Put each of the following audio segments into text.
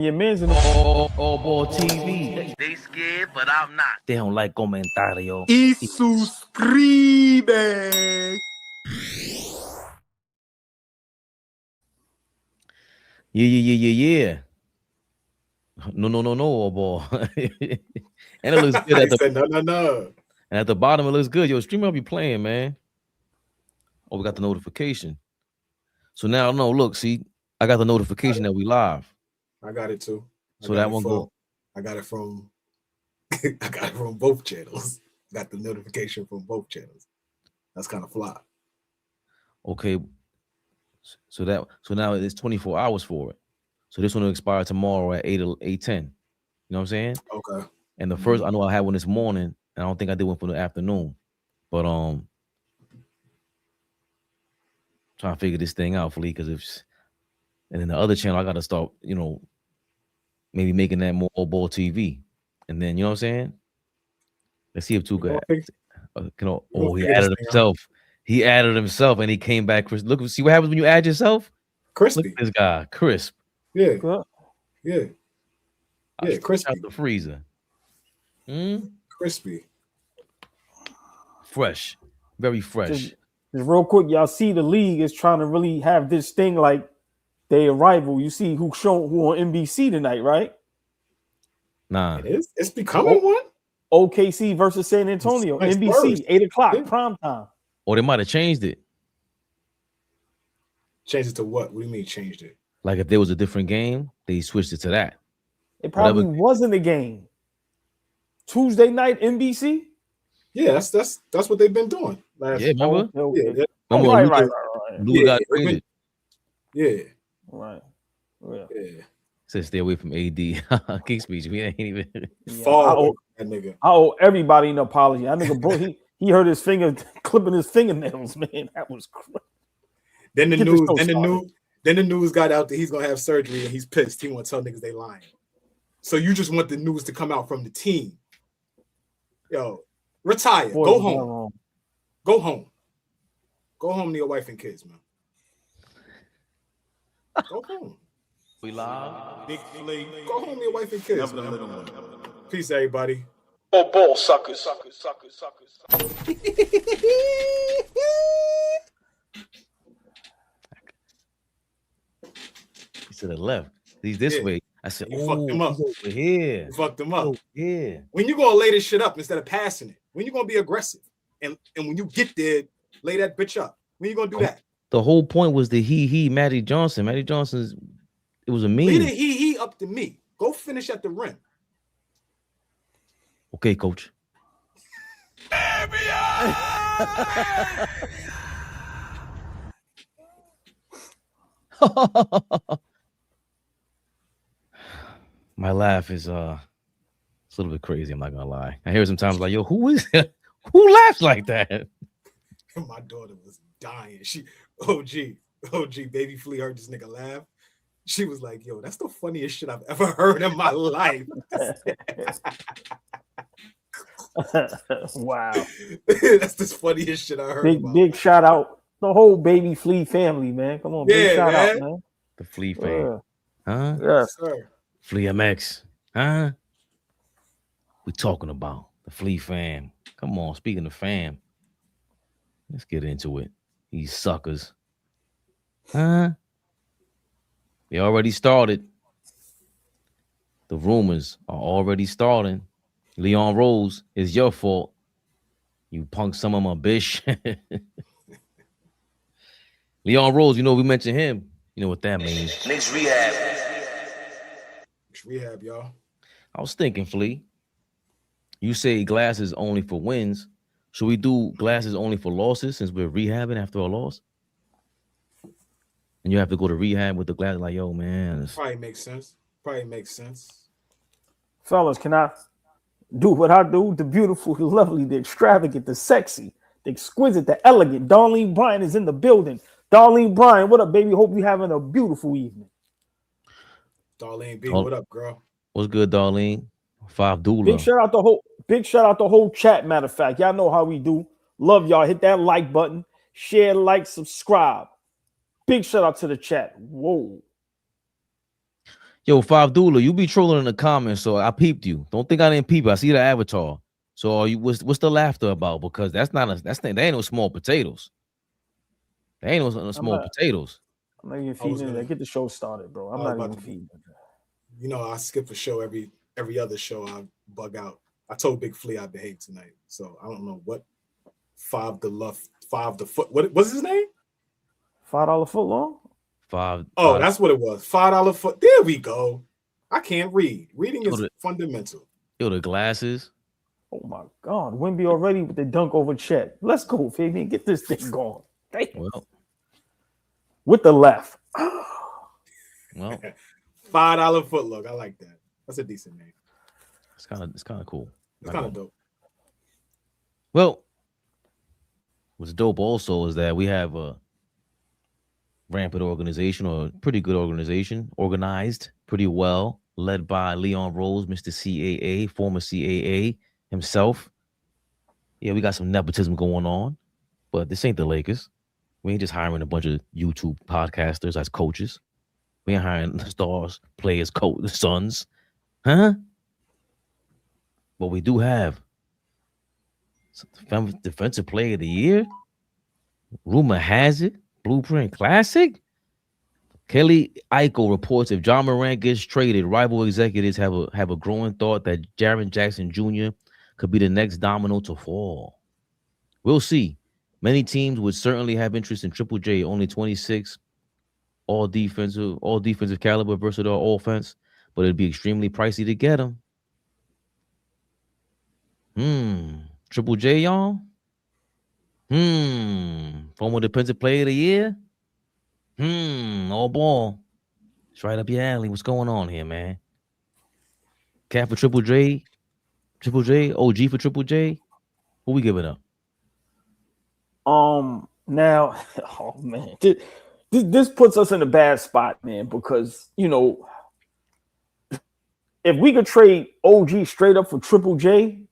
Your man's in the AllBall TV. They scared, but I'm not. They don't like comentario. Y suscribe. Yeah. No, AllBall. And it looks good I at the said no. And at the bottom it looks good. Yo, streamer be playing, man. Oh, we got the notification. So now no, look, see, I got the notification that we live. I got it too. So that one go. I got it from both channels. Got the notification from both channels. That's kind of fly. Okay. So now it's 24 hours for it. So this one will expire tomorrow at 8:10. You know what I'm saying? Okay. And the first, I know I had one this morning, and I don't think I did one for the afternoon. But trying to figure this thing out, Fleet, because and then the other channel I gotta start, maybe making that more AllBall TV. And then you know what I'm saying? Let's see if two guys he added himself. He added himself and he came back. Look, see what happens when you add yourself? Crispy. Look at this guy, crisp. Yeah. Crispy. Out the freezer. Crispy. Fresh. Very fresh. Just real quick, y'all see the league is trying to really have this thing like their rival. You see who on NBC tonight, right? Nah. It is. It's becoming one. OKC versus San Antonio. Nice NBC, first. 8 o'clock, Yeah. prime time. Or they might have changed it. Changed it to what? What do you mean changed it? Like if there was a different game, they switched it to that. It probably wasn't a game. Tuesday night, NBC. Yeah, that's what they've been doing. Yeah, remember? Okay. Right. Lou got traded. Yeah. Right. Yeah. Said stay away from AD. King speech. We ain't even. Fall that nigga. I owe everybody an apology. I nigga, bro, he hurt his finger clipping his fingernails, man. That was crazy. Then the news got out that he's gonna have surgery and he's pissed. He want to tell niggas they lying. So you just want the news to come out from the team. Yo, retire. Boy, Go home. Go home. Go home to your wife and kids, man. Go home. We live. Big Flea. Go home to your wife and kids, man. Peace, everybody. AllBall suckers. He said it left. He's this way. I said, you fucked him up. Over here. You fucked him up. Yeah. When you gonna lay this shit up instead of passing it? When you gonna be aggressive? And when you get there, lay that bitch up. When you gonna do that? The whole point was the Magic Johnson. Magic Johnson's, it was a meme. Leave the he up to me. Go finish at the rim. Okay, coach. My laugh is it's a little bit crazy. I'm not gonna lie. I hear sometimes like, yo, who laughs like that? My daughter was dying. She OG baby Flea heard this nigga laugh. She was like, yo, that's the funniest shit I've ever heard in my life. Wow. That's the funniest shit I heard. Big shout out the whole baby Flea family, man. Come on, big shout man. out, man. The Flea fan. Huh? Yes, sir. Flea MX. Huh? We talking about the Flea fam. Come on, speaking of fam. Let's get into it. These suckers. Huh? They already started. The rumors are already starting. Leon Rose, is your fault. You punk some of my bitch. Leon Rose, we mentioned him. You know what that means. Knicks Rehab. Rehab, y'all. I was thinking, Flea. You say glasses only for wins. Should we do glasses only for losses since we're rehabbing after a loss? And you have to go to rehab with the glasses like, yo, man. Probably makes sense. Fellas, can I do what I do? The beautiful, the lovely, the extravagant, the sexy, the exquisite, the elegant. Darlene Bryan is in the building. Darlene Bryan, what up, baby? Hope you're having a beautiful evening. Darlene B, what up, girl? What's good, Darlene? 5 doula. Big shout out the whole chat. Matter of fact, y'all know how we do. Love y'all. Hit that like button, share, like, subscribe. Big shout out to the chat. Whoa. Yo, Five Doula, you be trolling in the comments, so I peeped you. Don't think I didn't peep. I see the avatar. So are you what's the laughter about? Because that ain't no small potatoes. They ain't no I'm small not. potatoes. I'm not even I was feeding gonna. it. Get the show started, bro. I'm I was not about even to. feeding it. You know, I skip a show every other show. I bug out. I told Big Flea I behave tonight, so I don't know what five the foot. What was his name? $5 foot long. Oh, that's what it was. $5 foot. There we go. I can't read. Reading is fundamental. Yo, the glasses. Oh my God, Wimby already with the dunk over Chet. Let's go, Fabian. Get this thing going. Damn. Well, with the left. Well, $5 foot look. I like that. That's a decent name. It's kind of cool. It's kind of dope. Well, what's dope also is that we have a rampant organization, or a pretty good organization, organized pretty well, led by Leon Rose, Mr. CAA, former CAA himself. Yeah, we got some nepotism going on, but this ain't the Lakers. We ain't just hiring a bunch of YouTube podcasters as coaches. We ain't hiring stars, players, sons. Huh? But we do have defensive player of the year. Rumor has it, Blueprint Classic. Kelly Eichel reports if John Morant gets traded, rival executives have a growing thought that Jaren Jackson Jr. could be the next domino to fall. We'll see. Many teams would certainly have interest in Triple J, only 26, all defensive caliber, versatile offense, but it'd be extremely pricey to get him. Triple J, y'all. Former defensive player of the year. AllBall. It's right up your alley. What's going on here, man? Cat for Triple J, OG for Triple J. Who we giving up? Now, oh man, this puts us in a bad spot, man, because if we could trade OG straight up for Triple J,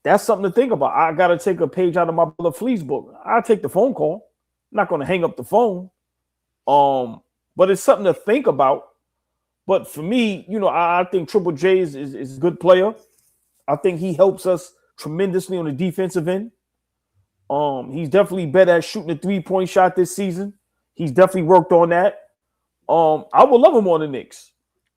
that's something to think about. I gotta take a page out of my brother Flea's book. I'll take the phone call. I'm not gonna hang up the phone. But it's something to think about. But for me, I think Triple J is a good player. I think he helps us tremendously on the defensive end. He's definitely better at shooting a 3-point shot this season. He's definitely worked on that. I would love him on the Knicks.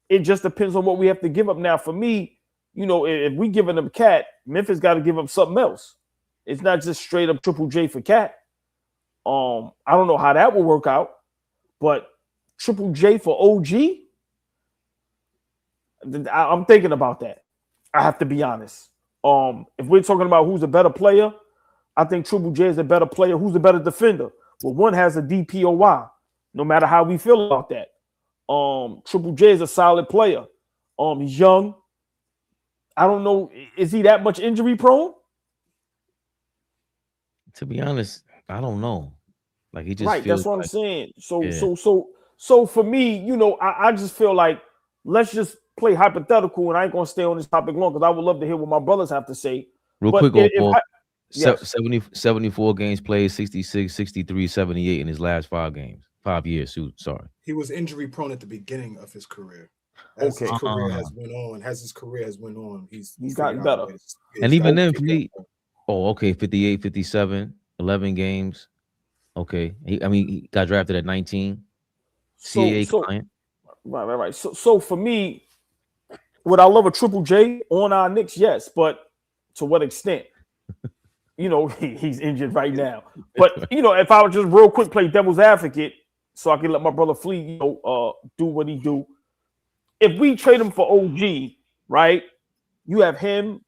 It just depends on what we have to give up. Now, for me, if we giving them Cat, Memphis got to give up something else. It's not just straight up Triple J for Cat. I don't know how that will work out, but Triple J for OG, I'm thinking about that. I have to be honest. If we're talking about who's a better player, I think Triple J is a better player. Who's a better defender? Well, one has a DPOY, no matter how we feel about that. Triple J is a solid player. He's young. I don't know. Is he that much injury prone? To be honest, I don't know. Like he just right. Feels that's what like, I'm saying. yeah. So for me, I just feel like let's just play hypothetical, and I ain't gonna stay on this topic long because I would love to hear what my brothers have to say. Real but quick, yes. 74 games played, 66, 63, 78 in his last 5 games. 5 years. Sorry. He was injury prone at the beginning of his career. As his career has went on, he's gotten better. And even then, 58, 57, 11 games. Okay. He got drafted at 19. CAA client. Right. So for me, would I love a Triple J on our Knicks? Yes, but to what extent? He's injured right now. But if I would just real quick play devil's advocate, so I can let my brother Flea, do what he do. If we trade him for OG, right? You have him,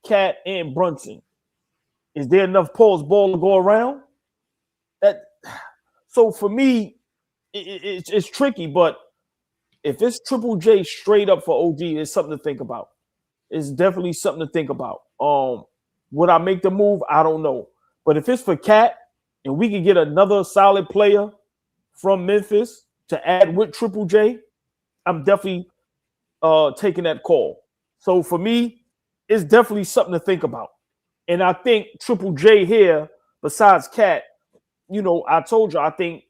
Cat, and Brunson. Is there enough Paul's ball to go around? So for me, it's tricky. But if it's Triple J straight up for OG, it's something to think about. It's definitely something to think about. Would I make the move? I don't know. But if it's for Cat and we can get another solid player from Memphis to add with Triple J, I'm definitely taking that call. So for me, it's definitely something to think about. And I think Triple J here, besides Cat, I told you, I think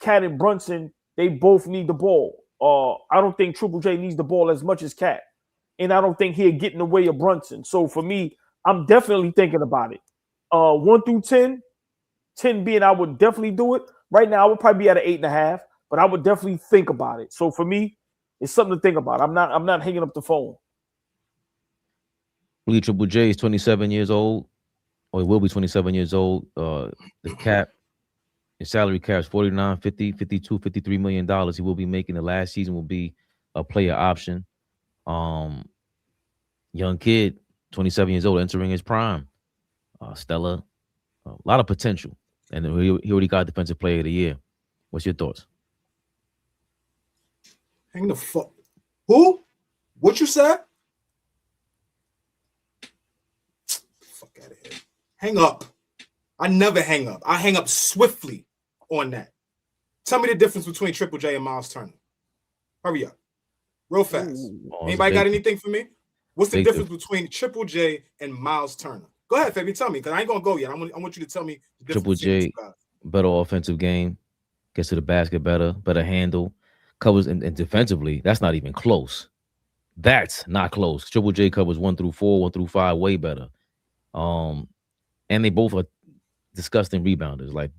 Cat and Brunson, they both need the ball. I don't think Triple J needs the ball as much as Cat. And I don't think he'll get in the way of Brunson. So for me, I'm definitely thinking about it. 1 through 10, 10 being I would definitely do it. Right now, I would probably be at an 8.5, but I would definitely think about it. So for me, it's something to think about. I'm not hanging up the phone. Lee Triple J is 27 years old, or he will be 27 years old. The cap, his salary cap is 49, 50, 52, 53 million dollars. He will be making the last season will be a player option. Young kid, 27 years old, entering his prime. Stella, a lot of potential. And he already got Defensive Player of the Year. What's your thoughts? Hang the fuck. Who? What you said? Fuck out of here. Hang up. I never hang up. I hang up swiftly on that. Tell me the difference between Triple J and Miles Turner. Hurry up. Real fast. Anybody got anything for me? What's the difference between Triple J and Miles Turner? Go ahead, Fabi. Tell me, because I ain't going to go yet. I want you to tell me the difference. Triple J, better offensive game, gets to the basket better handle, covers, and defensively, that's not even close. That's not close. Triple J covers 1 through 4, 1 through 5, way better. And they both are disgusting rebounders. Like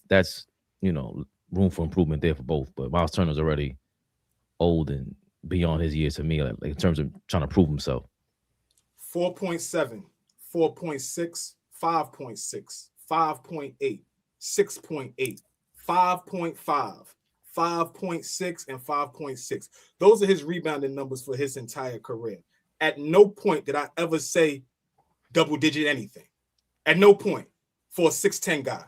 that's room for improvement there for both. But Miles Turner's already old and beyond his years to me, like in terms of trying to prove himself. 4.7, 4.6, 5.6, 5.8, 6.8, 5.5, 5.6, and 5.6. Those are his rebounding numbers for his entire career. At no point did I ever say double-digit anything. At no point for a 6'10 guy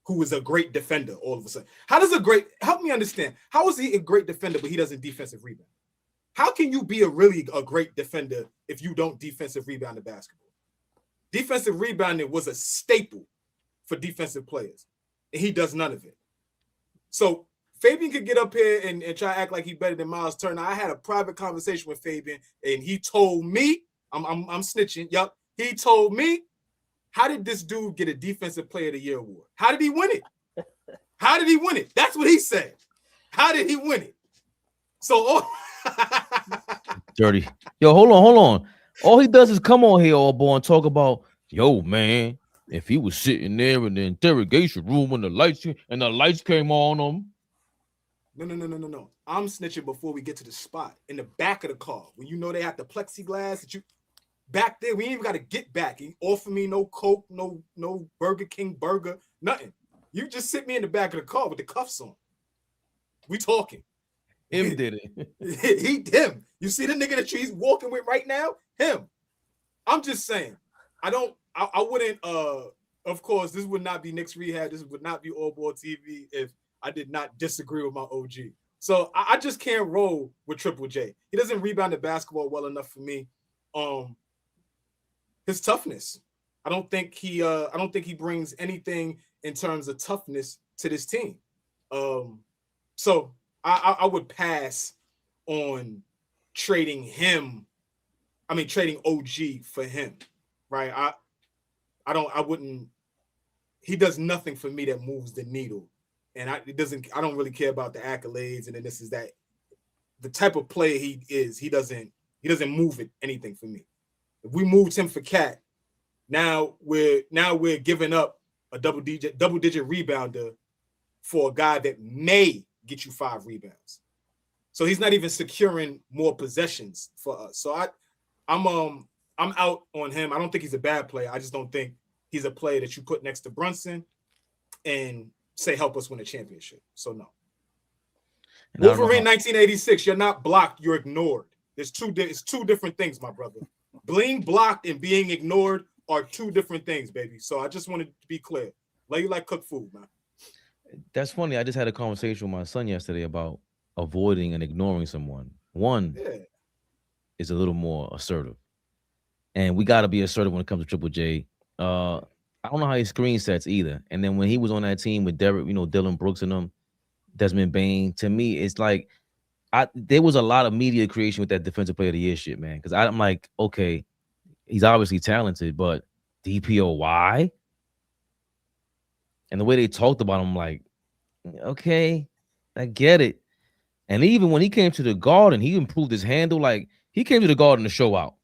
who is a great defender all of a sudden. Help me understand, how is he a great defender but he doesn't defensive rebound? How can you be a great defender if you don't defensive rebound in basketball? Defensive rebounding was a staple for defensive players, and he does none of it. So Fabian could get up here and try to act like he's better than Miles Turner. I had a private conversation with Fabian, and he told me, I'm snitching. Yup, he told me, how did this dude get a Defensive Player of the Year award? How did he win it? How did he win it? That's what he said. How did he win it? So, dirty. Yo, hold on. All he does is come on here, AllBall, and talk about, yo, man, if he was sitting there in the interrogation room when the lights came on him. No. I'm snitching before we get to the spot in the back of the car. When you know they have the plexiglass that you back there, we ain't even got to get back. He offer me no Coke, no Burger King burger, nothing. You just sit me in the back of the car with the cuffs on. We talking. Him did it. Him. You see the nigga that he's walking with right now? Him. I'm just saying. I wouldn't, of course, this would not be Knicks Rehab. This would not be AllBall TV if I did not disagree with my OG. So I just can't roll with Triple J. He doesn't rebound the basketball well enough for me. His toughness. I don't think he brings anything in terms of toughness to this team. So I would pass on trading OG for him, right? I wouldn't. He does nothing for me that moves the needle, and I don't really care about the accolades and then this is that. The type of player he is, he doesn't move it anything for me. If we moved him for Cat, now we're giving up a double digit rebounder for a guy that may get you 5 rebounds. So he's not even securing more possessions for us. So I'm out on him. I don't think he's a bad player. I just don't think he's a player that you put next to Brunson and say help us win a championship. So no. Wolverine 1986. You're not blocked. You're ignored. It's two different things, my brother. Being blocked and being ignored are 2 different things, baby. So I just wanted to be clear. Like you like cook food, man. That's funny. I just had a conversation with my son yesterday about avoiding and ignoring someone. One is a little more assertive. And we got to be assertive when it comes to Triple J. I don't know how he screen sets either. And then when he was on that team with Derek, Dylan Brooks and them, Desmond Bain, to me, it's like there was a lot of media creation with that Defensive Player of the Year shit, man. Because I'm like, okay, he's obviously talented, but DPOY? And the way they talked about him, like, okay, I get it. And even when he came to the Garden, he improved his handle. Like he came to the Garden to show out.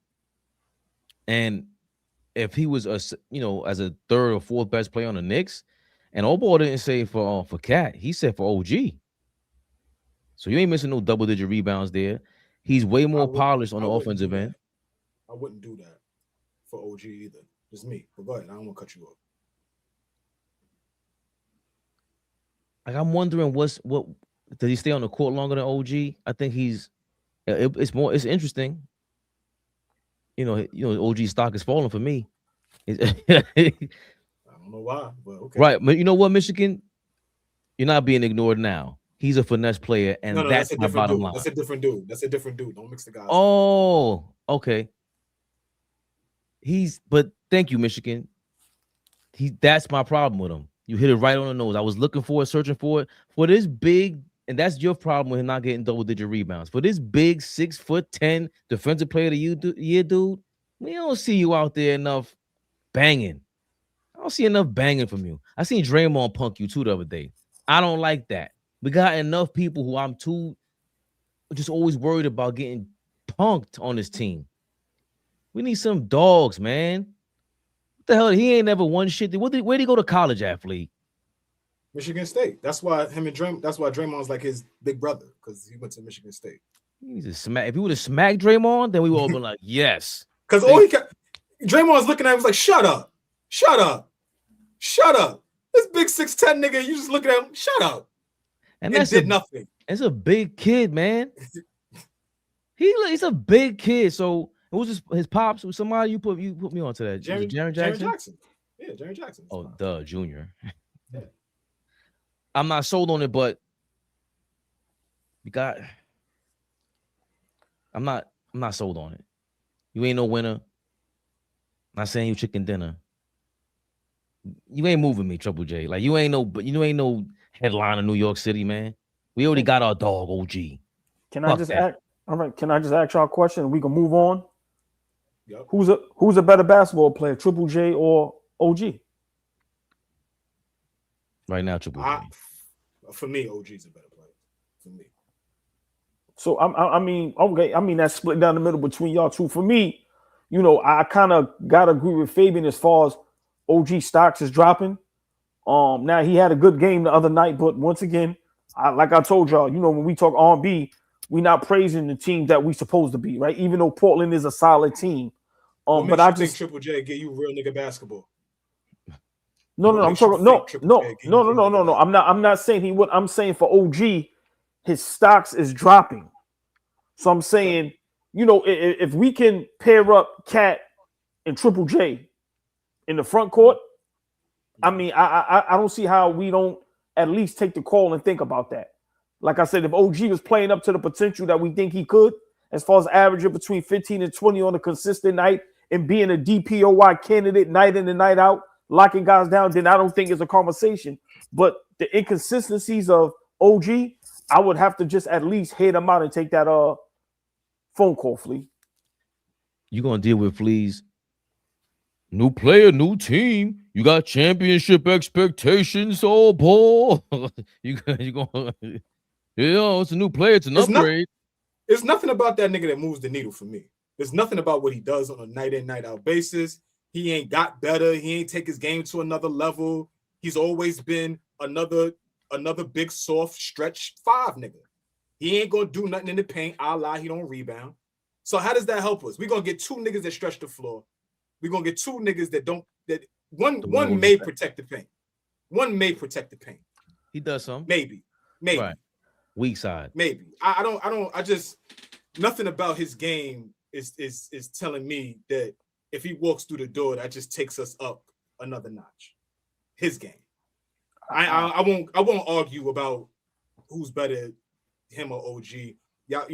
And if he was as a third or fourth best player on the Knicks, and AllBall didn't say for Cat, he said for OG. So you ain't missing no double-digit rebounds there. He's way more polished on the offensive end. I wouldn't do that for OG either. Just me. But go ahead. I don't want to cut you off. Like I'm wondering what does he stay on the court longer than OG? I think it's interesting. OG stock is falling for me. I don't know why, but okay. Right, but you know what, Michigan? You're not being ignored now. He's a finesse player, and that's my bottom line. That's a different dude. Don't mix the guys. Oh, okay. But thank you, Michigan. That's my problem with him. You hit it right on the nose. I was looking for it, searching for it. For this big, and that's your problem with him not getting double-digit rebounds. For this big 6'10" defensive player of the year, dude, we don't see you out there enough banging. I don't see enough banging from you. I seen Draymond punk you too the other day. I don't like that. We got enough people who I'm just always worried about getting punked on this team. We need some dogs, man. What the hell? He ain't never won shit. Where'd he go to college, athlete? Michigan State. That's why Draymond's like his big brother, because he went to Michigan State. He needs to smack. If he would have smacked Draymond, then we would all been like, yes. Because all he kept, Draymond's looking at him was like, shut up. This big 6'10" nigga, you just looking at him, shut up. And did nothing. It's a big kid, man. He's a big kid. So it was just his pops. Was somebody you put me onto that. Jaren Jackson? Yeah, Jaren Jackson. Oh, duh, Junior. Yeah. I'm not sold on it, but I'm not sold on it. You ain't no winner. Not saying you chicken dinner. You ain't moving me, Triple J. Like you ain't no headline in New York City, man. We already got our dog, OG. Can I just ask y'all a question? We can move on. Yep. Who's a better basketball player, Triple J or OG? Right now, Triple J. For me, OG's a better player. For me. So I mean that's split down the middle between y'all two. For me, I kind of gotta agree with Fabian as far as OG stocks is dropping. Now he had a good game the other night, but once again, like I told y'all, when we talk R&B, we're not praising the team that we supposed to be, right? Even though Portland is a solid team. But I just think Triple J get you real nigga basketball. No. I'm talking no. I'm not saying he would. I'm saying for OG, his stocks is dropping. So I'm saying, if we can pair up Cat and Triple J in the front court, I mean, I don't see how we don't at least take the call and think about that. Like I said, if OG was playing up to the potential that we think he could, as far as averaging between 15 and 20 on a consistent night and being a DPOY candidate night in and night out, locking guys down, then I don't think it's a conversation. But the inconsistencies of OG, I would have to just at least head him out and take that phone call, Flea. You gonna deal with Flea's new player, new team. You got championship expectations, AllBall. you gonna it's a new player, it's an upgrade. There's nothing about that nigga that moves the needle for me. There's nothing about what he does on a night in, night out basis. He ain't got better. He ain't take his game to another level. He's always been another big soft stretch 5 nigga. He ain't gonna do nothing in the paint. He don't rebound. So how does that help us? We're gonna get 2 niggas that stretch the floor. We're gonna get 2 niggas that one may protect the paint. One may protect the paint. He does some. Maybe. Right. Weak side. Maybe. I just nothing about his game is telling me that if he walks through the door, that just takes us up another notch. His game. I won't argue about who's better, him or OG. Yeah,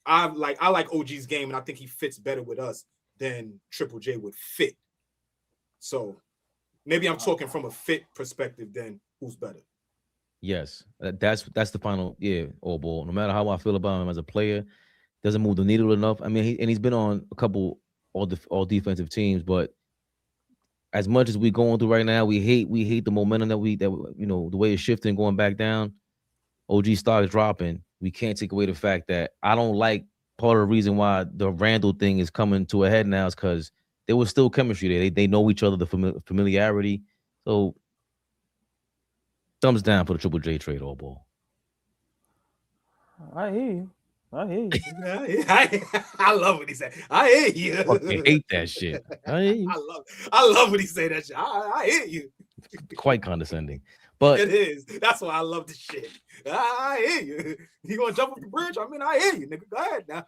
I like OG's game, and I think he fits better with us than Triple J would fit. So maybe I'm talking from a fit perspective. Then who's better? Yes, that's the final. Yeah, AllBall. No matter how I feel about him as a player, doesn't move the needle enough. I mean, he's been on a couple all defensive teams, but as much as we're going through right now, we hate the momentum that the way it's shifting, going back down. OG stock is dropping. we can't take away the fact that I don't like part of the reason why the Randall thing is coming to a head now is because there was still chemistry there. They know each other, the familiarity. So thumbs down for the Triple J trade, AllBall. I hear you. I love what he said. I hear you. Fucking hate that shit. I hear you. I love when he say that shit. I hear you. Quite condescending. But it is. That's why I love the shit. I hear you. You gonna jump off the bridge? I mean, I hear you, nigga. Go ahead now.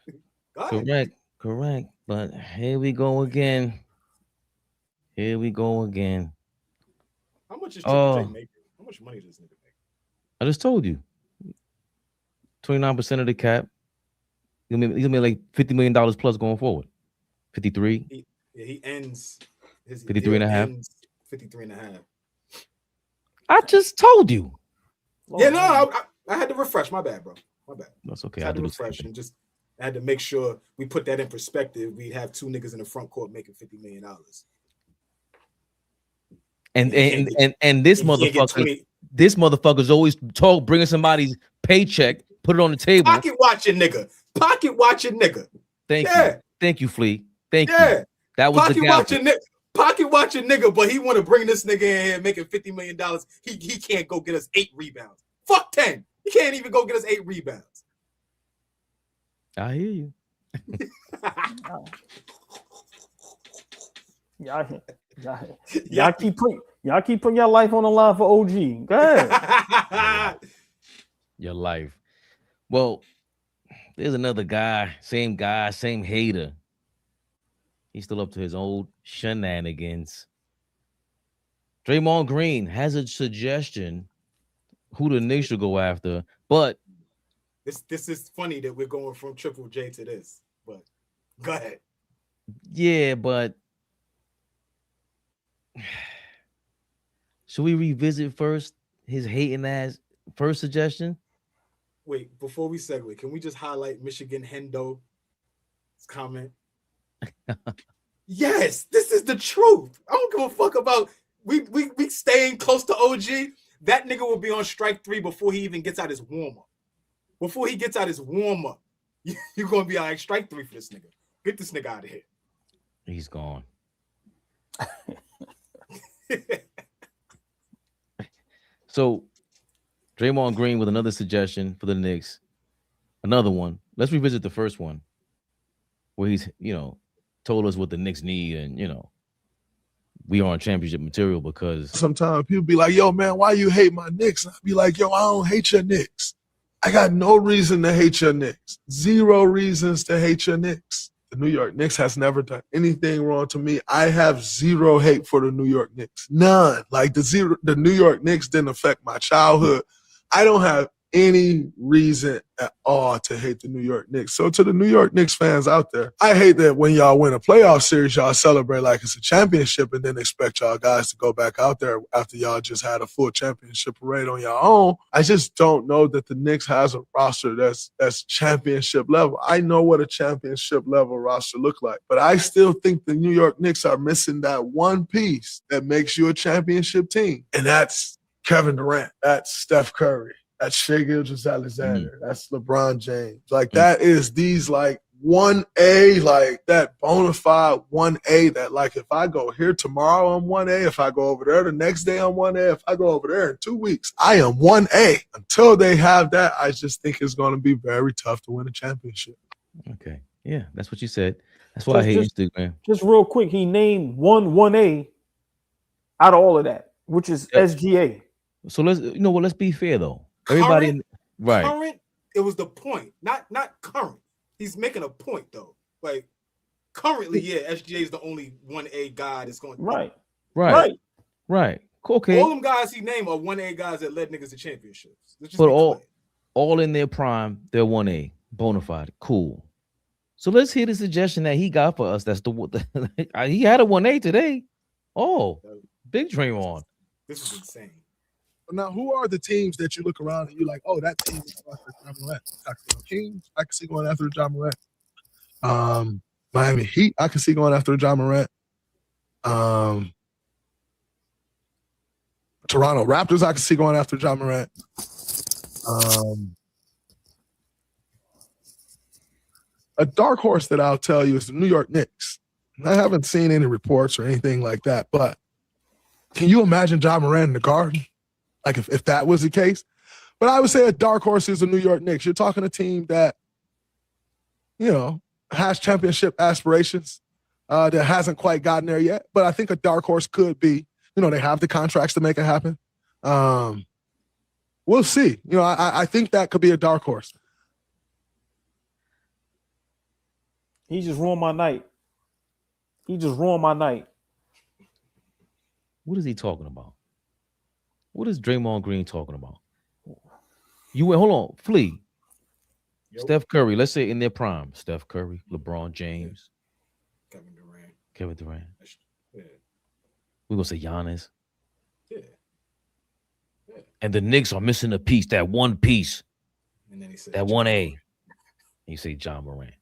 Go ahead. Correct. But here we go again. How much is Triple J making? How much money does this nigga make? I just told you. 29% of the cap. He's gonna be like $50 million plus going forward. 53. He ends his 53 and a half. 53 and a half. I just told you. Yeah, no, I had to refresh. My bad, bro. My bad. That's okay. I had to refresh and just I had to make sure we put that in perspective. We have two niggas in the front court making $50 million. And this motherfucker's always bringing somebody's paycheck, put it on the table. Pocket watching nigga. Thank you, Flea. Thank you. That was pocket watching nigga, but he want to bring this nigga in here making $50 million. He can't go get us 8 rebounds. Fuck 10. He can't even go get us 8 rebounds. I hear you. Y'all keep putting your life on the line for OG. Go ahead. Your life. Well, there's another guy, same hater. He's still up to his old shenanigans. Draymond Green has a suggestion who the Knicks should go after, but this is funny that we're going from Triple J to this, but go ahead. Yeah, but should we revisit first his hating ass first suggestion? Wait, before we segue, can we just highlight Michigan Hendo's comment? Yes, this is the truth. I don't give a fuck about we staying close to OG. That nigga will be on strike 3 before he even gets out his warm-up. Before he gets out his warm-up, you're gonna be like strike 3 for this nigga. Get this nigga out of here. He's gone. So Draymond Green with another suggestion for the Knicks. Another one. Let's revisit the first one where he's, told us what the Knicks need and, we are on championship material because sometimes people be like, yo, man, why you hate my Knicks? And I be like, yo, I don't hate your Knicks. I got no reason to hate your Knicks. 0 reasons to hate your Knicks. The New York Knicks has never done anything wrong to me. I have 0 hate for the New York Knicks. None. Like the New York Knicks didn't affect my childhood. I don't have any reason at all to hate the New York Knicks. So to the New York Knicks fans out there, I hate that when y'all win a playoff series, y'all celebrate like it's a championship and then expect y'all guys to go back out there after y'all just had a full championship parade on your own. I just don't know that the Knicks has a roster that's championship level. I know what a championship level roster look like, but I still think the New York Knicks are missing that one piece that makes you a championship team. And that's Kevin Durant. That's Steph Curry. That's Shai Gilgeous-Alexander. That's LeBron James. Like, that is these, like, 1A, like, that bona fide 1A that, like, if I go here tomorrow, I'm 1A. If I go over there the next day, I'm 1A. If I go over there in 2 weeks, I am 1A. Until they have that, I just think it's going to be very tough to win a championship. Okay. Yeah, that's what you said. That's why I hate Instagram. Just real quick, he named 1A out of all of that, which is SGA. So let's be fair, though. Everybody, right? Current, it was the point, not current. He's making a point though. Like currently, yeah, SGA is the only 1A guy that's going. Right. Okay. All them guys he named are 1A guys that led niggas to championships. But all in their prime, they're 1A, bona fide, cool. So let's hear the suggestion that he got for us. That's he had a 1A today. Oh, big Draymond. This is insane. Now, who are the teams that you look around and you're like, oh, that team is going after Ja Morant? Kings, I can see going after Ja Morant. Miami Heat, I can see going after Ja Morant. Toronto Raptors, I can see going after Ja Morant. A dark horse that I'll tell you is the New York Knicks. I haven't seen any reports or anything like that, but can you imagine Ja Morant in the Garden? Like if that was the case? But I would say a dark horse is the New York Knicks. You're talking a team that, has championship aspirations, that hasn't quite gotten there yet. But I think a dark horse could be, they have the contracts to make it happen. We'll see. I think that could be a dark horse. He just ruined my night. What is he talking about? What is Draymond Green talking about? Hold on, Flea. Yep. Steph Curry, let's say in their prime. Steph Curry, LeBron James, Kevin Durant. Yeah. We're gonna say Giannis. Yeah. And the Knicks are missing a piece, that one piece. And then he said that one A. And you say Ja Morant.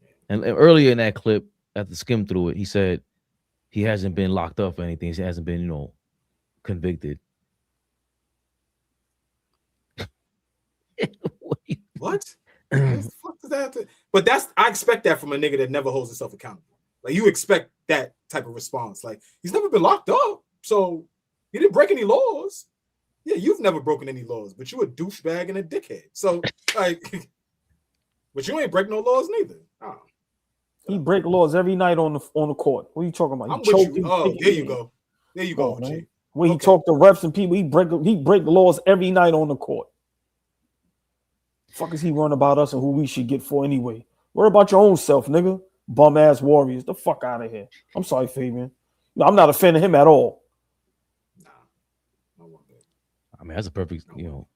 Yeah. And earlier in that clip, after skim through it, he said he hasn't been locked up or anything. He hasn't been, convicted. What? What the fuck does that have to... But I expect that from a nigga that never holds himself accountable. Like, you expect that type of response. Like, he's never been locked up, so he didn't break any laws. Yeah, you've never broken any laws, but you a douchebag and a dickhead. So, like, but you ain't break no laws neither. Oh. He break laws every night on the court. What are you talking about? I'm with you. Oh, there you go. There you go, G. When he talk to refs and people, he break laws every night on the court. Fuck is he worrying about us and who we should get for anyway? Worry about your own self, nigga. Bum ass Warriors. The fuck out of here. I'm sorry, Fabian. No, I'm not a fan of him at all. Nah. I mean, that's a perfect, you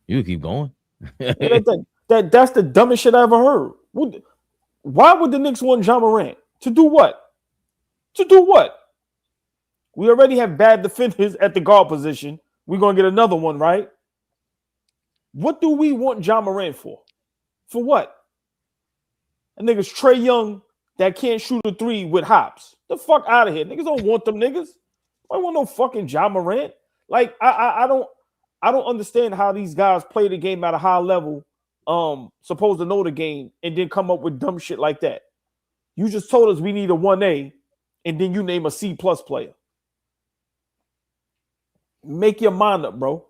can keep going. That's the dumbest shit I ever heard. Why would the Knicks want Ja Morant? To do what? We already have bad defenders at the guard position. We're going to get another one, right? What do we want Ja Morant for? For what? A nigga's Trae Young that can't shoot a three with hops. The fuck out of here. Niggas don't want them niggas. I don't want no fucking Ja Morant. Like, I don't understand how these guys play the game at a high level, supposed to know the game, and then come up with dumb shit like that. You just told us we need a 1A, and then you name a C+ player. Make your mind up, bro.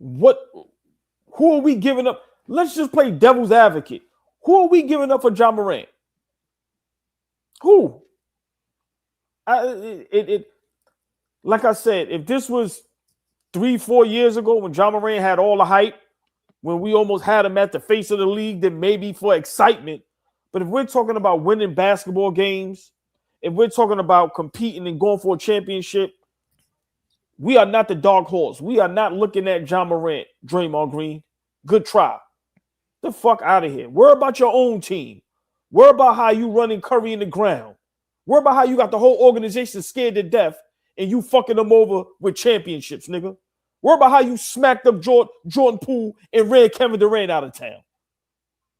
Who are we giving up? Let's just play devil's advocate. Who are we giving up for Ja Morant? Who? Like I said, if this was 3-4 years ago when Ja Morant had all the hype, when we almost had him at the face of the league, then maybe for excitement. But if we're talking about winning basketball games, if we're talking about competing and going for a championship, we are not the dog horse. We are not looking at Ja Morant, Draymond Green. Good try. The fuck out of here. Worry about your own team. Worry about how you running Curry in the ground. Worry about how you got the whole organization scared to death and you fucking them over with championships, nigga. Worry about how you smacked up Jordan Poole and ran Kevin Durant out of town.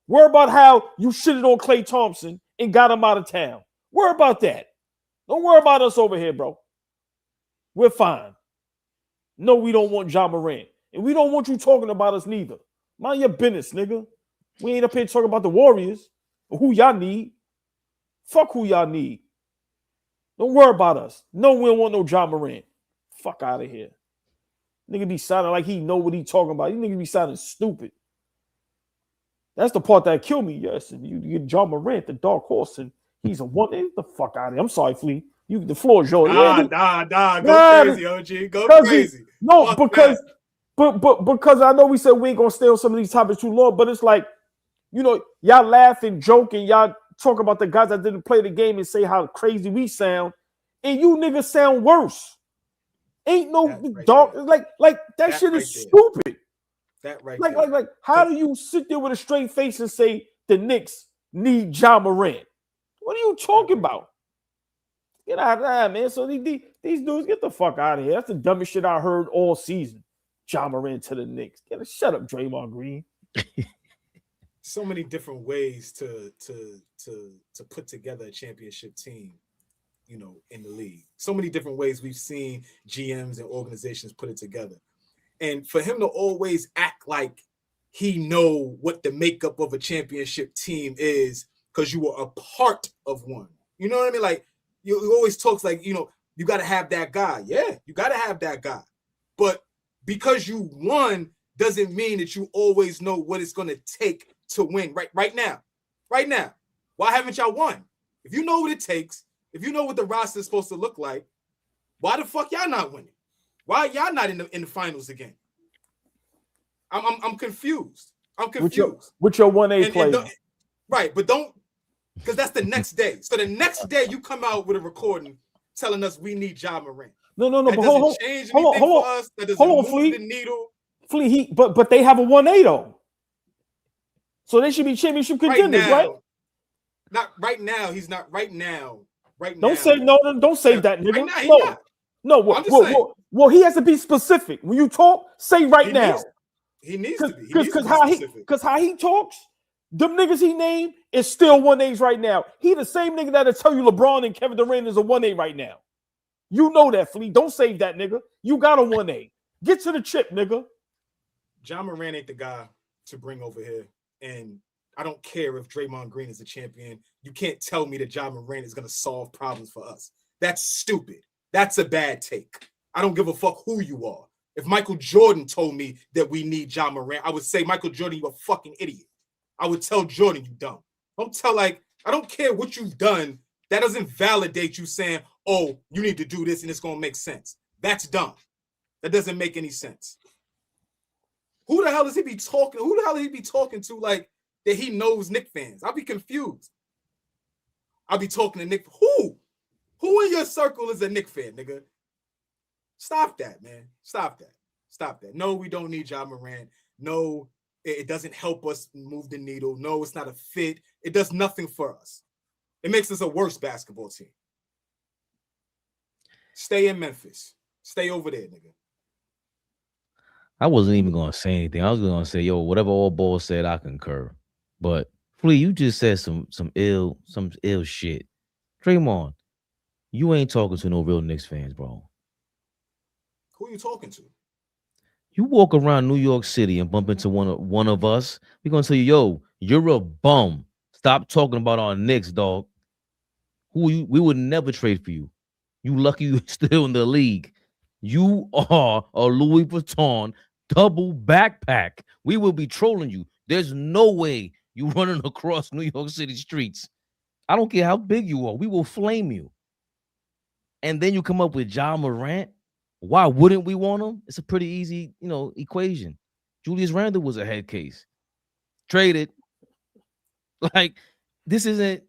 Worry about how you shitted on Klay Thompson and got him out of town. Worry about that. Don't worry about us over here, bro. We're fine. No, we don't want Ja Morant. And we don't want you talking about us neither. Mind your business, nigga. We ain't up here talking about the Warriors or who y'all need. Fuck who y'all need. Don't worry about us. No, we don't want no Ja Morant. Fuck out of here. Nigga be sounding like he know what he talking about. You niggas be sounding stupid. That's the part that killed me. Yes, and you get Ja Morant, the dark horse, and he's a one. Get the fuck out of here. I'm sorry, Flea. The floor is yours. Go crazy, OG. Go crazy. No, fuck because that. Because I know we said we ain't gonna stay on some of these topics too long, but it's like, y'all laugh and joke and y'all talk about the guys that didn't play the game and say how crazy we sound, and you niggas sound worse. Ain't no dark like that shit is stupid. That right like how do you sit there with a straight face and say the Knicks need Ja Morant? What are you talking about? Get out of there, man. So these dudes, get the fuck out of here. That's the dumbest shit I heard all season. Ja Morant to the Knicks. Shut up, Draymond Green. So many different ways to put together a championship team, in the league. So many different ways we've seen GMs and organizations put it together. And for him to always act like he know what the makeup of a championship team is because you were a part of one. You know what I mean? Like you always talks like, you got to have that guy. Yeah, you got to have that guy. But because you won doesn't mean that you always know what it's going to take to win right now. Right now. Why haven't y'all won? If you know what it takes, if you know what the roster is supposed to look like, why the fuck y'all not winning? Why y'all not in the finals again? I'm confused. I'm confused. With your 1A player. Right, but don't, because that's the next day. So the next day you come out with a recording telling us we need Ja Morant. No, that but doesn't change anything for us. That doesn't move the needle. Flea, but they have a 1A though. So they should be championship contenders, right? Not right now. He's not right now. Don't say that, nigga. Right now, no. Well, he has to be specific. When you talk, say right now. He needs to be. Because how he talks, them niggas he named is still 1As right now. He the same nigga that'll tell you LeBron and Kevin Durant is a 1A right now. You know that, Flea. Don't save that, nigga. You got a 1A. Get to the chip, nigga. Ja Morant ain't the guy to bring over here. And I don't care if Draymond Green is a champion. You can't tell me that Ja Morant is going to solve problems for us. That's stupid. That's a bad take. I don't give a fuck who you are. If Michael Jordan told me that we need Ja Morant, I would say, Michael Jordan, you a fucking idiot. I would tell Jordan, you dumb. I don't care what you've done. That doesn't validate you saying, oh, you need to do this and it's going to make sense. That's dumb. That doesn't make any sense. Who the hell does he be talking? Who the hell is he be talking to like that he knows Knicks fans? I'll be confused. I'll be talking to Knicks. Who? Who in your circle is a Knicks fan, nigga? Stop that, man. Stop that. No, we don't need Ja Morant. No, it doesn't help us move the needle. No, it's not a fit. It does nothing for us. It makes us a worse basketball team. Stay in Memphis. Stay over there, nigga. I wasn't even going to say anything. I was going to say, yo, whatever AllBall said, I concur. But Flea, you just said some ill shit. Draymond, you ain't talking to no real Knicks fans, bro. Who are you talking to? You walk around New York City and bump into one of us, we're gonna tell you, yo, you're a bum. Stop talking about our Knicks, dog. We would never trade for you. You lucky you're still in the league. You are a Louis Vuitton double backpack. We will be trolling you. There's no way you running across New York City streets. I don't care how big you are. We will flame you. And then you come up with Ja Morant. Why wouldn't we want him? It's a pretty easy, equation. Julius Randle was a head case. Traded. Like, this isn't.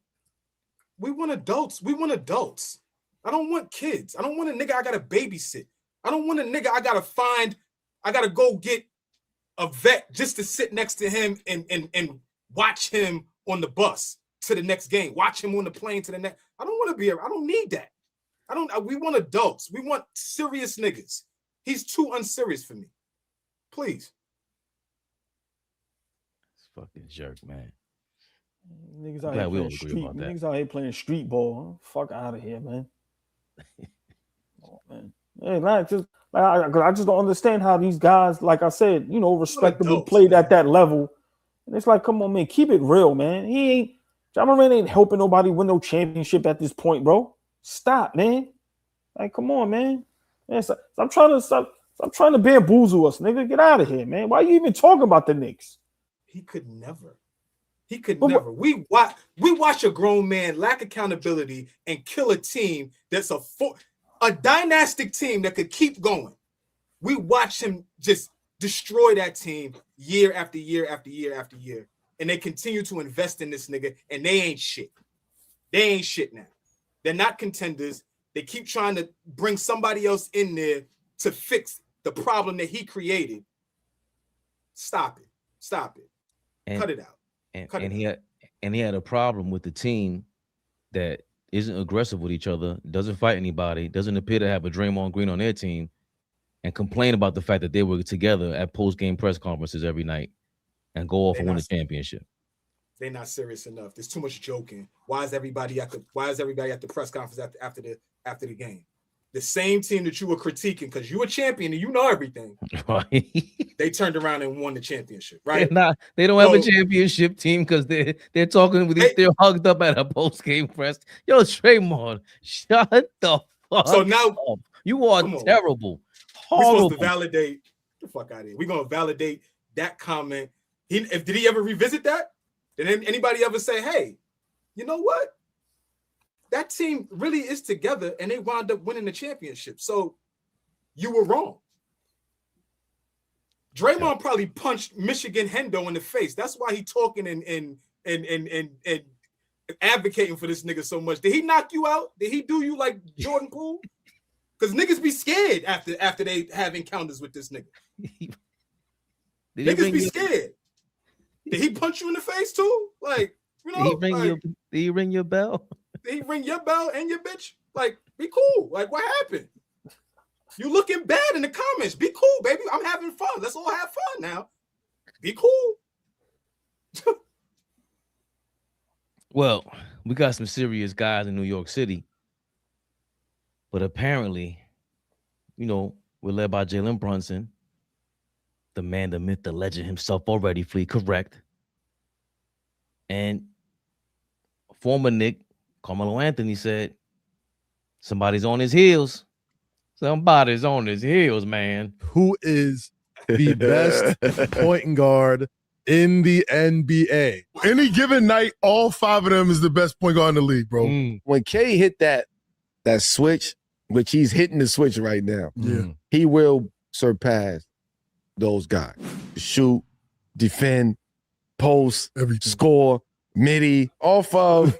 We want adults. I don't want kids. I don't want a nigga I gotta babysit. I don't want a nigga I gotta go get a vet just to sit next to him and watch him on the bus to the next game. Watch him on the plane to the next. I don't want to be. I don't need that. We want adults. We want serious niggas. He's too unserious for me. Please. It's fucking jerk, man. Niggas out here playing street ball. Fuck out of here, man. Oh, man. Hey, man, I just don't understand how these guys, like I said, respectable played at that level. And it's like, come on, man, keep it real, man. Ja Morant ain't helping nobody win no championship at this point, bro. Stop, man. Like, come on, man. I'm trying to bamboozle us, nigga. Get out of here, man. Why are you even talking about the Knicks? He could never. Never. We watch a grown man lack accountability and kill a team that's a dynastic team that could keep going. We watch him just destroy that team year after year after year after year. And they continue to invest in this nigga, and they ain't shit. They ain't shit now. They're not contenders. They keep trying to bring somebody else in there to fix the problem that he created. Stop it. Cut it out. And he had a problem with the team that isn't aggressive with each other, doesn't fight anybody, doesn't appear to have a Draymond Green on their team, and complain about the fact that they were together at post-game press conferences every night and go off and win a championship. They're not serious enough. There's too much joking. Why is everybody at the press conference after the game? the same team that you were critiquing because you were champion and you know everything. Right. They turned around and won the championship, right? They don't have a championship team because they're talking with they're hugged up at a post game press. Yo, Draymond, shut the fuck so now up. You are terrible. We're supposed to validate the fuck out of here. We're gonna validate that comment. Did he ever revisit that? Did anybody ever say, hey, you know what? That team really is together and they wound up winning the championship. So you were wrong. Draymond probably punched Michigan Hendo in the face. That's why he talking and advocating for this nigga so much. Did he knock you out? Did he do you like Jordan Poole? Because niggas be scared after they have encounters with this nigga. Niggas be scared. Did he punch you in the face too? Like, you know, did he ring your bell? Did he ring your bell and your bitch? Like, be cool. Like, what happened? You looking bad in the comments. Be cool, baby. I'm having fun. Let's all have fun now. Be cool. Well, we got some serious guys in New York City. But apparently, you know, we're led by Jalen Brunson, the man, the myth, the legend himself already, Flea, correct. And former Knick, Carmelo Anthony, said, somebody's on his heels. Somebody's on his heels, man. Who is the best point guard in the NBA? Any given night, all five of them is the best point guard in the league, bro. When K hit that switch, which he's hitting the switch right now, he will surpass those guys. Shoot, defend, post, score, midi, off of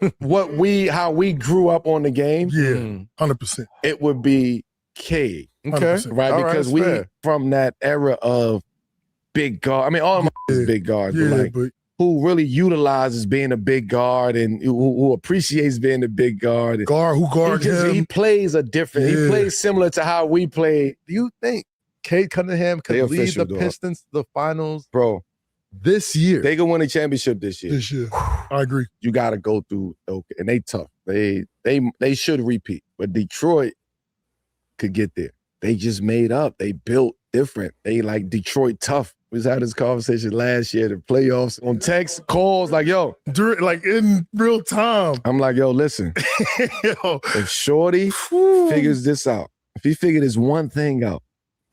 how we grew up on the game. Yeah, 100%. It would be K. Okay, right? All because we from that era of big guard. I mean, all of my is big guards, but who really utilizes being a big guard and who appreciates being a big guard. Who guards him. He plays a different. He plays similar to how we play. Do you think Cade Cunningham could lead the Pistons to the finals, bro? This year, they can win a championship this year. I agree. You got to go through, and they tough. They should repeat, but Detroit could get there. They just made up. They built different. They like Detroit tough. We was having this conversation last year, the playoffs, on text calls like, yo. Like in real time. I'm like, yo, listen. If Shorty figures this out, if he figured this one thing out,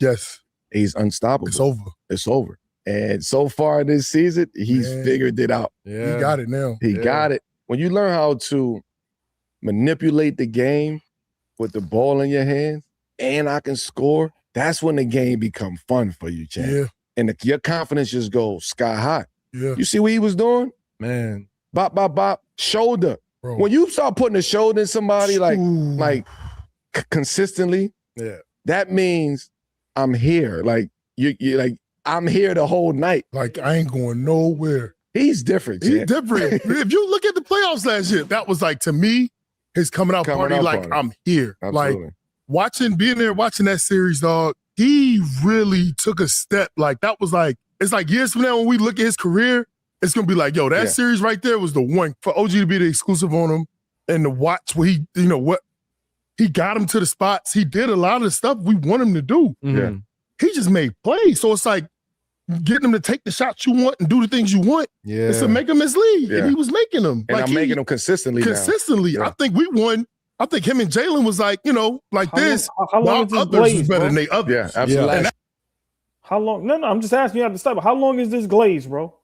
yes, he's unstoppable. It's over. It's over. And so far this season, he's figured it out. Yeah. He got it now. He got it. When you learn how to manipulate the game with the ball in your hands, and I can score, that's when the game become fun for you, champ. Yeah. And your confidence just goes sky high. Yeah. You see what he was doing? Man. Bop, bop, bop, shoulder. Bro. When you start putting a shoulder in somebody like consistently, that means I'm here. Like you like I'm here the whole night. Like I ain't going nowhere. He's different. He's different. If you look at the playoffs last year, that was like, to me, his coming out party. I'm here. Absolutely. Like being there, watching that series, dog, he really took a step. Like that was like, it's like years from now when we look at his career, it's going to be like, yo, that series right there was the one for OG to be the exclusive on him and to watch what he, you know, what he got him to the spots. He did a lot of the stuff we want him to do. Yeah. He just made plays. So it's like getting him to take the shots you want and do the things you want. Yeah. It's to make him his lead. And he was making them. And I'm making them consistently now. I think we won. I think him and Jalen was like, you know, like how long is this glaze, better bro? than they others. Yeah, absolutely. Yeah. How long? No, I'm just asking you at the start. How long is this glaze, bro?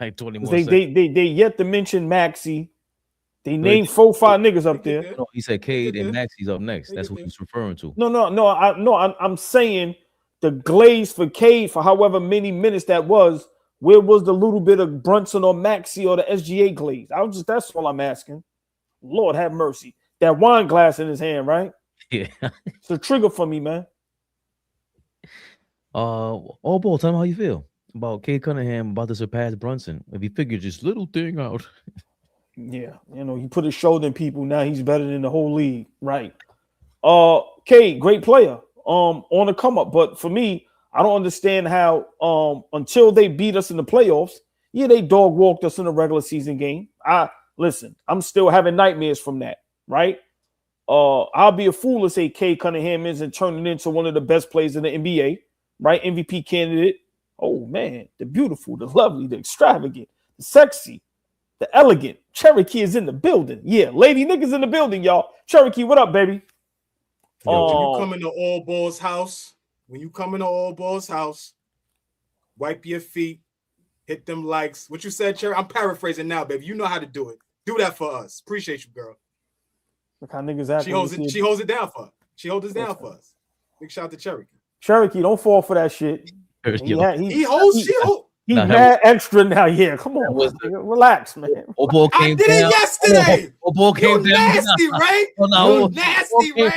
Like 20 more they yet to mention Maxey. They named 4-5 niggas up there. No, he said Cade and Maxey's up next. That's what he's referring to. I'm saying the glaze for Cade for however many minutes that was. Where was the little bit of Brunson or Maxey or the SGA glaze? That's all I'm asking. Lord have mercy. That wine glass in his hand, right? Yeah. It's a trigger for me, man. AllBall, tell me how you feel about Cade Cunningham about to surpass Brunson. If he figured this little thing out. Yeah, you know, he put his shoulder in people. Now he's better than the whole league, right? Cade, great player, on the come up. But for me, I don't understand how until they beat us in the playoffs, they dog walked us in a regular season game. Listen, I'm still having nightmares from that, right? I'll be a fool to say Cade Cunningham isn't turning into one of the best players in the NBA, right? MVP candidate. Oh man, the beautiful, the lovely, the extravagant, the sexy, the elegant. Cherokee is in the building. Yeah, lady niggas in the building, y'all. Cherokee, what up, baby? When you come into AllBall's house, wipe your feet, hit them likes. What you said, Cherokee? I'm paraphrasing now, baby. You know how to do it. Do that for us. Appreciate you, girl. Look how niggas act. She holds it down for us. She holds it down for us. Big shout out to Cherokee. Cherokee, don't fall for that shit. He holds. He's mad extra now. Yeah, come on, relax, man. I did it yesterday. You nasty, right? You nasty, right?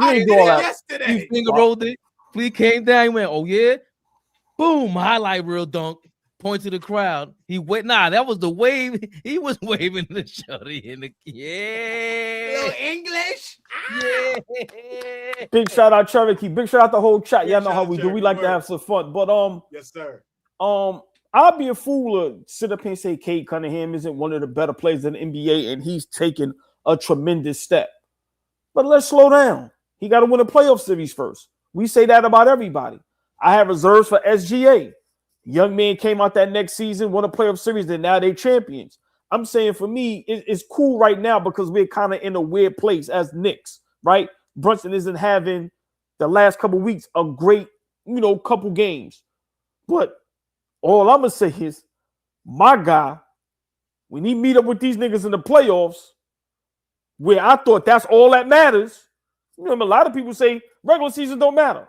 I did it yesterday. He finger rolled it. Flea came down. He went, oh yeah, boom, highlight reel dunk. Point to the crowd. He went. Nah, that was the wave. He was waving the shorty in the little English. Yeah. Big shout out Cherokee. Big shout out the whole chat. Y'all know how we do. We like to have some fun. But yes, sir. I'll be a fool to sit up here and say Cade Cunningham isn't one of the better players in the NBA, and he's taken a tremendous step. But let's slow down. He got to win a playoff series first. We say that about everybody. I have reserves for SGA. Young man came out that next season, won a playoff series, and now they champions. I'm saying for me, it's cool right now because we're kind of in a weird place as Knicks, right? Brunson isn't having the last couple weeks a great, couple games. But all I'm going to say is, my guy, when he meet up with these niggas in the playoffs, where I thought that's all that matters, a lot of people say regular season don't matter.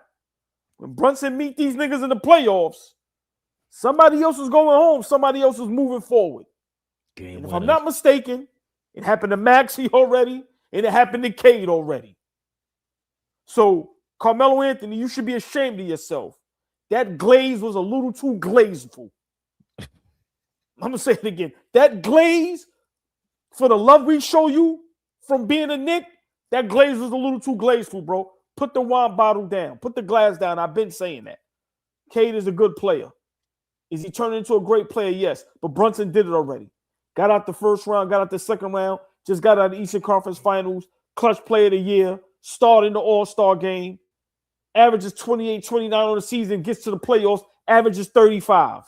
When Brunson meet these niggas in the playoffs, somebody else is going home. Somebody else is moving forward. And if I'm not mistaken, it happened to Maxey already, and it happened to Cade already. So, Carmelo Anthony, you should be ashamed of yourself. That glaze was a little too glazeful. I'm going to say it again. That glaze, for the love we show you from being a Knick, that glaze was a little too glazeful, bro. Put the wine bottle down. Put the glass down. I've been saying that. Cade is a good player. Is he turning into a great player? Yes. But Brunson did it already. Got out the first round, got out the second round, just got out of the Eastern Conference Finals, clutch player of the year, started in the All-Star game, averages 28, 29 on the season, gets to the playoffs, averages 35.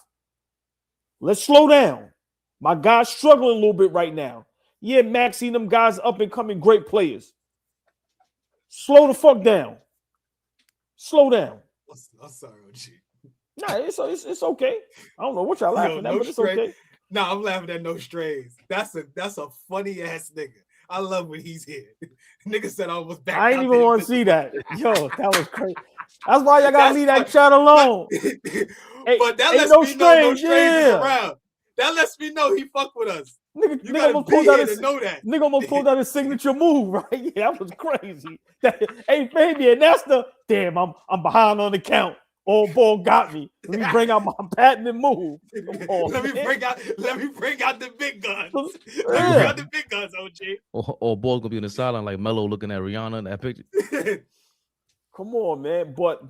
Let's slow down. My guy's struggling a little bit right now. Yeah, Maxey and them guys up and coming great players. Slow the fuck down. Slow down. I'm sorry, OG. Nah, it's okay. I don't know what y'all laughing at, but it's okay. Nah, I'm laughing at no strays. That's a funny ass nigga. I love when he's here. Nigga said I was back. I ain't even want to see that. Yo, that was crazy. That's why y'all gotta leave that chat alone. But that lets me know no strays is around. That lets me know he fuck with us. Nigga almost pulled out his signature move, right? Yeah, that was crazy. Hey, Fabian, that's the damn. I'm behind on the count. AllBall got me. Let me bring out my patented move. Let me bring out the big guns. Let me bring out the big guns, OG. AllBall gonna be in the sideline like Melo looking at Rihanna in that picture. Come on, man. But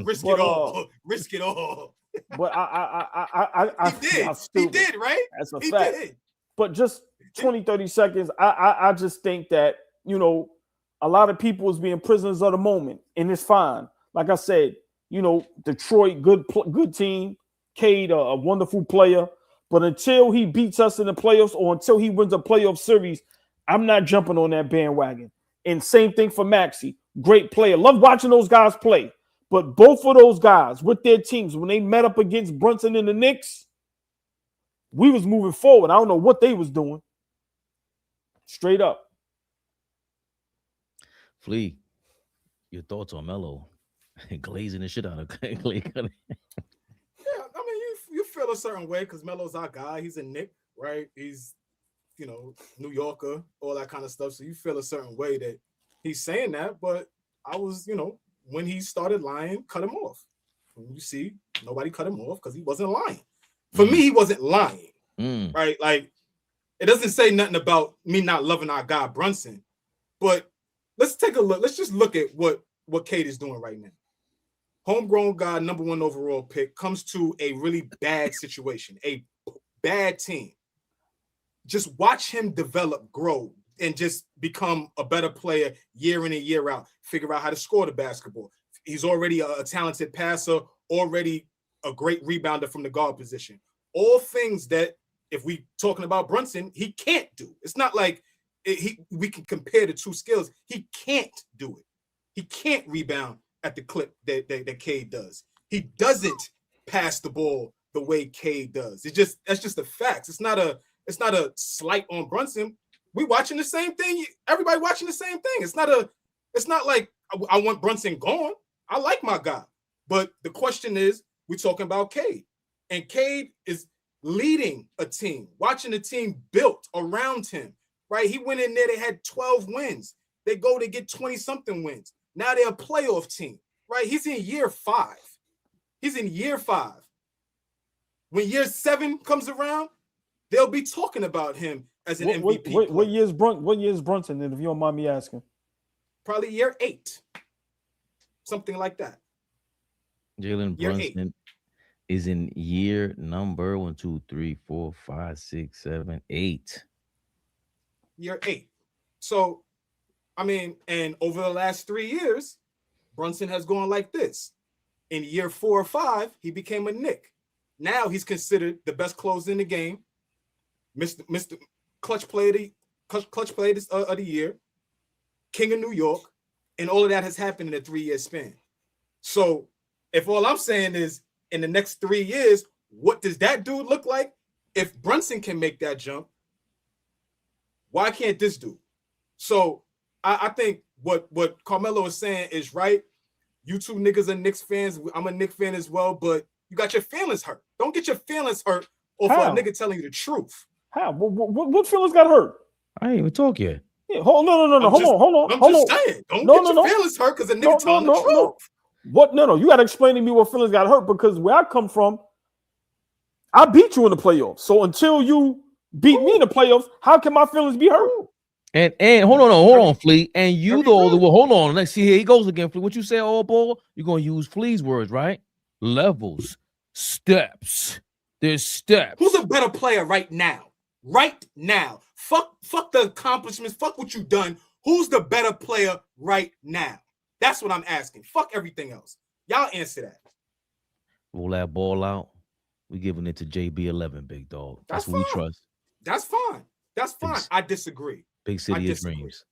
risk it all. Risk it all. But he did, right? That's a fact. Did. But just 20, 30 seconds, I just think that, a lot of people is being prisoners of the moment, and it's fine. Like I said, Detroit, good team. Cade, a wonderful player. But until he beats us in the playoffs or until he wins a playoff series, I'm not jumping on that bandwagon. And same thing for Maxey. Great player. Love watching those guys play. But both of those guys with their teams, when they met up against Brunson and the Knicks, we was moving forward. I don't know what they was doing. Straight up. Flea, your thoughts on Melo glazing the shit out of Clay? Yeah, I mean, you feel a certain way because Melo's our guy. He's a Knick, right? He's, New Yorker, all that kind of stuff. So you feel a certain way that he's saying that. But I was, when he started lying, cut him off. When you see, nobody cut him off because he wasn't lying. For me, he wasn't lying, right? Like, it doesn't say nothing about me not loving our guy Brunson. But let's take a look. Let's just look at what Cade is doing right now. Homegrown guy, number 1 overall pick, comes to a really bad situation, a bad team. Just watch him develop, grow, and just become a better player year in and year out. Figure out how to score the basketball. He's already a talented passer, already a great rebounder from the guard position. All things that, if we talking about Brunson, he can't do. It's not like we can compare the two skills. He can't do it. He can't rebound at the clip that Cade does. He doesn't pass the ball the way Cade does. That's just the facts. It's not a slight on Brunson. We watching the same thing. Everybody watching the same thing. It's not like I want Brunson gone. I like my guy. But the question is, we're talking about Cade. And Cade is leading a team, watching the team built around him, right? He went in there, they had 12 wins. They go to get 20-something wins. Now they're a playoff team, right? He's in year 5. When year 7 comes around, they'll be talking about him as an MVP. What year is Brunson, if you don't mind me asking? Probably year 8. Something like that. Jalen Brunson is in year number 1, 2, 3, 4, 5, 6, 7, 8. Year 8. So, I mean, and over the last 3 years, Brunson has gone like this. In year 4 or 5, he became a Knick. Now he's considered the best closer in the game, Mr. Clutch Player of the Year, King of New York, and all of that has happened in a 3-year span. So, if all I'm saying is, in the next 3 years, what does that dude look like? If Brunson can make that jump, why can't this dude? So I think what Carmelo is saying is right. You two niggas are Knicks fans. I'm a Knicks fan as well, but you got your feelings hurt. Don't get your feelings hurt over a nigga telling you the truth. How? What feelings got hurt? I ain't even talk yet. Yeah, hold on. Hold on. I'm just saying. Don't get your feelings hurt because a nigga telling the truth. No. What? No. You got to explain to me what feelings got hurt, because where I come from, I beat you in the playoffs. So until you beat me in the playoffs, how can my feelings be hurt? And hold on, Flea. And you though, well, hold on. Let's see. Here he goes again, Flea. What you say, AllBall? You're gonna use Flea's words, right? Levels, steps. There's steps. Who's a better player right now? Right now. Fuck the accomplishments. Fuck what you've done. Who's the better player right now? That's what I'm asking. Fuck everything else. Y'all answer that. Roll that ball out. We giving it to JB11, big dog. That's what we trust. That's fine. I disagree. Big city of dreams.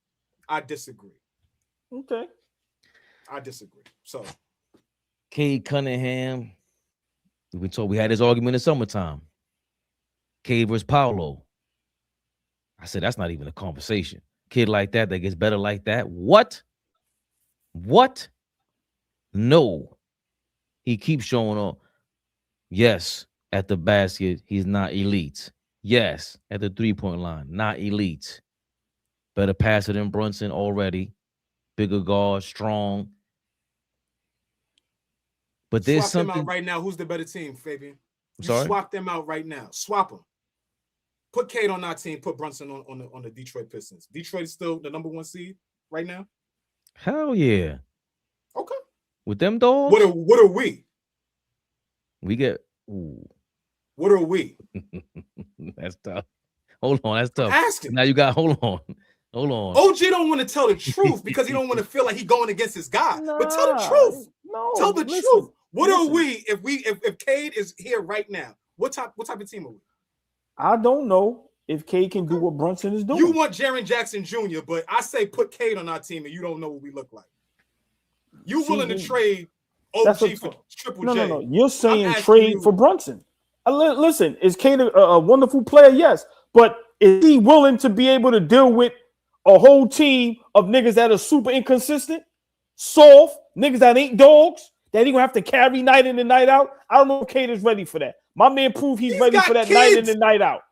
I disagree. Okay. I disagree. So, Cade Cunningham. We had this argument in the summertime. Cade versus Paolo. I said that's not even a conversation. Kid like that gets better like that. What? No. He keeps showing up. Yes, at the basket, he's not elite. Yes, at the three-point line, not elite. Better passer than Brunson already. Bigger guard, strong. But there's swap something them out right now. Who's the better team, Fabian? Sorry? Swap them out right now. Swap them. Put Cade on our team. Put Brunson on the Detroit Pistons. Detroit is still the number 1 seed right now. Hell yeah. Okay. With them dogs? What are we? We get. Ooh. What are we? That's tough. Hold on, that's tough. Asking. Now you got. Hold on. OG don't want to tell the truth because he don't want to feel like he going against his guy. But tell the truth. Tell the truth. What are we if Cade is here right now? What type of team are we? I don't know if Cade can do what Brunson is doing. You want Jaren Jackson Jr., but I say put Cade on our team, and you don't know what we look like. You willing to trade OG for Triple J? No. You're saying trade for Brunson. Listen, is Cade a wonderful player? Yes, but is he willing to be able to deal with a whole team of niggas that are super inconsistent, soft, niggas that ain't dogs, that he gonna have to carry night in and night out? I don't know if Cade is ready for that. My man proved he's ready for that night in and night out.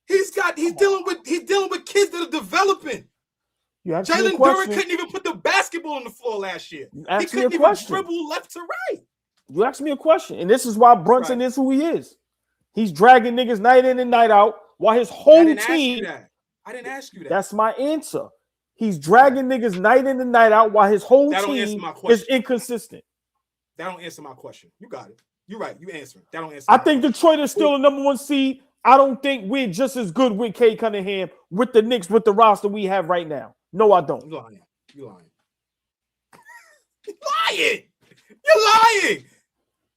He's dealing with kids that are developing. Jalen Duren couldn't even put the basketball on the floor last year. He couldn't even dribble left to right. You asked me a question, and this is why Brunson is who he is. He's dragging niggas night in and night out while his whole team. I didn't ask you that. That's my answer. He's dragging niggas night in and night out while his whole team is inconsistent. That don't answer my question. You got it. You're right. You answer it. That don't answer. I think Detroit is still the number 1 seed. I don't think we're just as good with Cade Cunningham with the Knicks with the roster we have right now. No, I don't. You're lying. You're lying. You're lying. You're lying.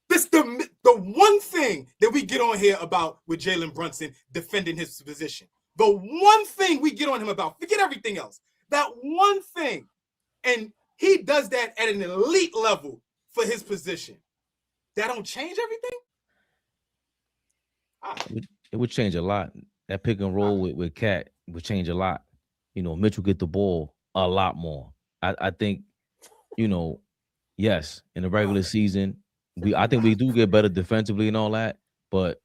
This the one thing that we get on here about with Jalen Brunson defending his position. The one thing we get on him about. Forget everything else. That one thing. And he does that at an elite level for his position. That don't change everything? It would change a lot. That pick and roll with Cat would change a lot. You know, Mitchell get the ball a lot more. I think, you know, yes, in the regular season, I think we do get better defensively and all that, but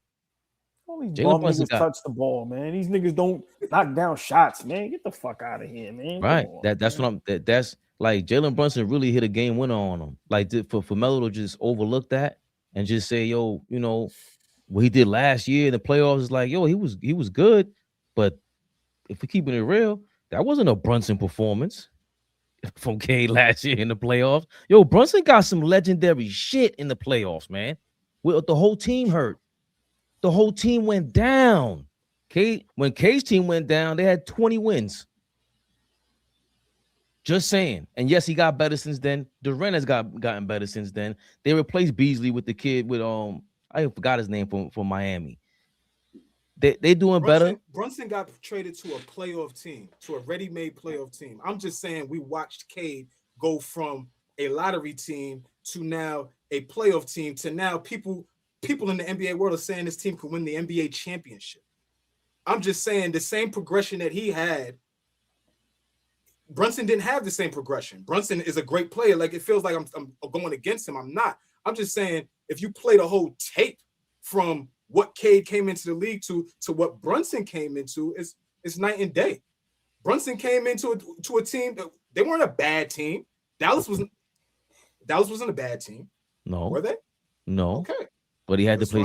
all these Jalen Brunson touch the ball, man. These niggas don't knock down shots, man. Get the fuck out of here, man. Right. That's like Jalen Brunson really hit a game winner on him. Like for Melo to just overlook that and just say, yo, you know, what he did last year in the playoffs is like, yo, he was good, but if we're keeping it real, that wasn't a Brunson performance from Cade last year in the playoffs. Yo, Brunson got some legendary shit in the playoffs, man. The whole team hurt. The whole team went down. When Cade's team went down, they had 20 wins. Just saying. And yes, he got better since then. Durant has gotten better since then. They replaced Beasley with the kid with I forgot his name from Miami. They doing better. Brunson got traded to a playoff team, to a ready-made playoff team. I'm just saying we watched Cade go from a lottery team to now a playoff team to now people in the NBA world are saying this team could win the NBA championship. I'm just saying the same progression that he had, Brunson didn't have the same progression. Brunson is a great player. Like, it feels like I'm going against him. I'm not. I'm just saying if you play the whole tape from what Cade came into the league to what Brunson came into, it's night and day. Brunson came into a team that they weren't a bad team. Dallas wasn't a bad team. No. Were they? No. Okay. But he had to play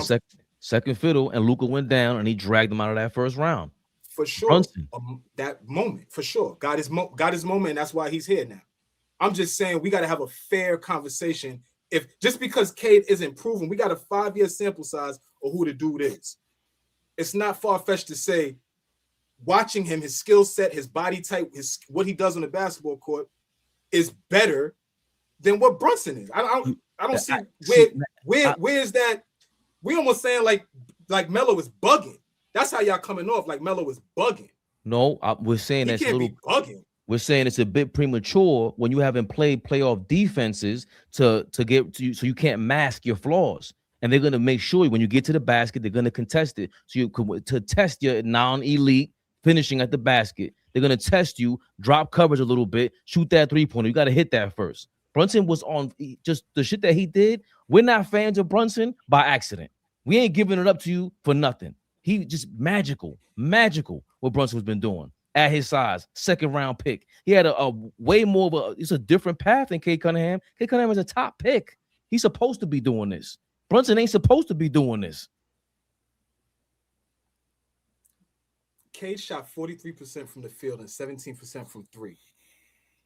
second fiddle, and Luka went down, and he dragged him out of that first round. For sure. That moment, for sure. Got his moment, and that's why he's here now. I'm just saying we got to have a fair conversation. If just because Cade isn't proven, we got a 5-year sample size of who the dude is. It's not far-fetched to say, watching him, his skill set, his body type, what he does on the basketball court is better than what Brunson is. I don't see where is that. We almost saying like Melo is bugging. That's how y'all coming off, like Melo is bugging. No, we're saying that's a little bugging. We're saying it's a bit premature when you haven't played playoff defenses to get to you, so you can't mask your flaws. And they're gonna make sure when you get to the basket, they're gonna contest it. So to test your non-elite finishing at the basket, they're gonna test you, drop coverage a little bit, shoot that 3-pointer. You got to hit that first. Brunson was on just the shit that he did. We're not fans of Brunson by accident. We ain't giving it up to you for nothing. He just magical what Brunson's been doing at his size, second round pick. He had a way more of it's a different path than Cade Cunningham. Cade Cunningham is a top pick. He's supposed to be doing this. Brunson ain't supposed to be doing this. Cade shot 43% from the field and 17% from three.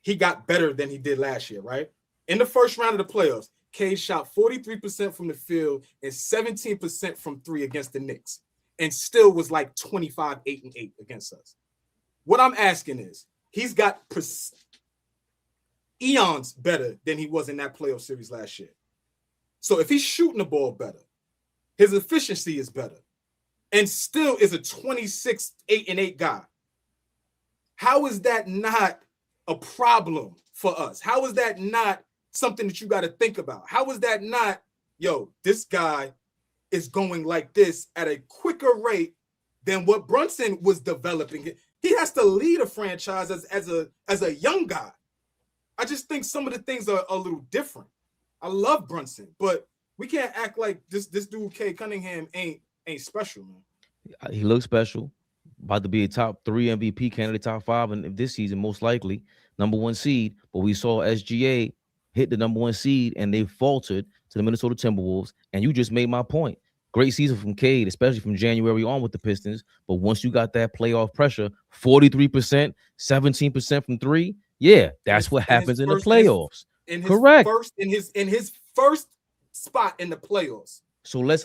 He got better than he did last year, right? In the first round of the playoffs, Cade shot 43% from the field and 17% from three against the Knicks, and still was like 25, 8-8 against us. What I'm asking is, he's got eons better than he was in that playoff series last year. So if he's shooting the ball better, his efficiency is better, and still is a 26, 8-8 guy, how is that not a problem for us? How is that not something that you got to think about? How is that not, yo, this guy is going like this at a quicker rate than what Brunson was developing? He has to lead a franchise as a young guy. I just think some of the things are a little different. I love Brunson, but we can't act like this dude Cade Cunningham ain't special, man. He looks special. About to be a top 3 MVP candidate, top 5 in this season, most likely number 1 seed. But we saw SGA hit the number 1 seed, and they faltered to the Minnesota Timberwolves. And you just made my point. Great season from Cade, especially from January on with the Pistons. But once you got that playoff pressure, 43%, 17% from three, yeah, that's what happens in the playoffs. Correct. In his first spot in the playoffs, So let's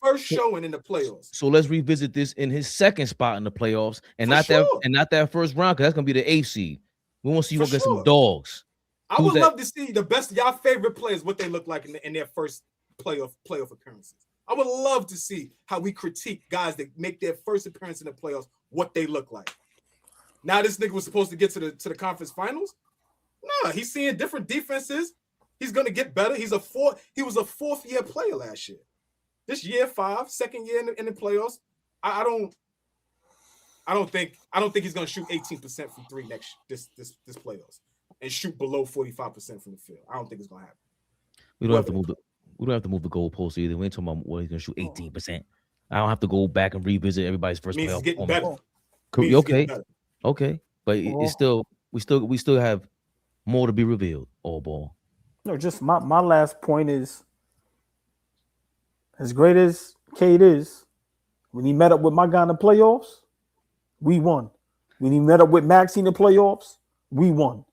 first showing in the playoffs. So let's revisit this in his second spot in the playoffs, and not that first round, because that's gonna be the 8th seed. We want to see you get some dogs. I would love to see the best y'all favorite players, what they look like in their first playoff appearances. I would love to see how we critique guys that make their first appearance in the playoffs, what they look like. Now this nigga was supposed to get to the conference finals. Nah, he's seeing different defenses. He's gonna get better. He was a 4th year player last year. This year 5, second year in the playoffs. I don't think he's gonna shoot 18% from 3 this playoffs and shoot below 45% from the field. I don't think it's gonna happen. We don't have to move the goalpost either. We ain't talking about what he's gonna shoot 18%. I don't have to go back and revisit everybody's first playoff. He's getting better. Okay, but it's still we still have more to be revealed. AllBall. No, just my last point is, as great as Cade is, when he met up with my guy in the playoffs, we won. When he met up with Maxey in the playoffs, we won.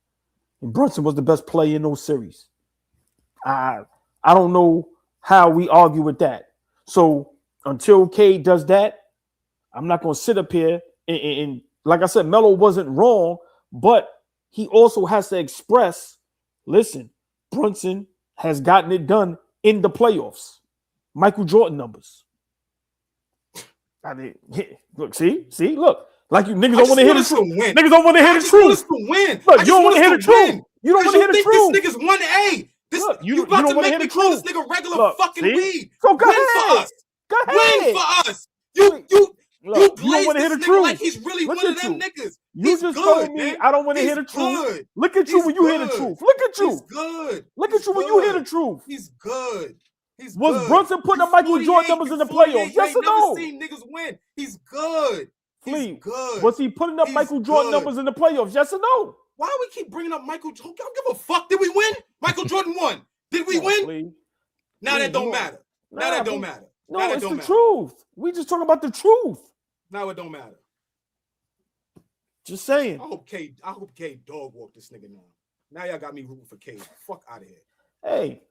And Brunson was the best player in those series. I don't know how we argue with that. So until Cade does that, I'm not going to sit up here and like I said, Melo wasn't wrong, but he also has to express, listen, Brunson has gotten it done in the playoffs. Michael Jordan numbers. I mean, look, look. Like you niggas don't want to hear the truth. Niggas don't want to hear the truth. Look, you don't want to hear the truth. You don't want to hear the truth. This nigga's 1A. Look, you about to make me call this nigga regular fucking weed. So go Win ahead. for us. Go ahead. Win for us. You don't blaze want to hear this the nigga truth. like he's really one of them niggas. You just told me I don't want to hear the truth. Look at you when you hear the truth. Look at you. He's good. Look at you when you hear the truth. He's good. Was Brunson putting up Michael Jordan numbers in the playoffs? Yes or no? Never seen niggas win. He's good. He's good. Was he putting up Michael Jordan numbers in the playoffs? Yes or no? Why do we keep bringing up Michael Jordan? I don't give a fuck. Did we win? Michael Jordan won. Did we win? Now that don't matter. Now that don't matter. No, it's the truth. We just talking about the truth. Now it don't matter. Just saying. I hope K dog walk this nigga now. Now y'all got me rooting for K. Fuck out of here. Hey,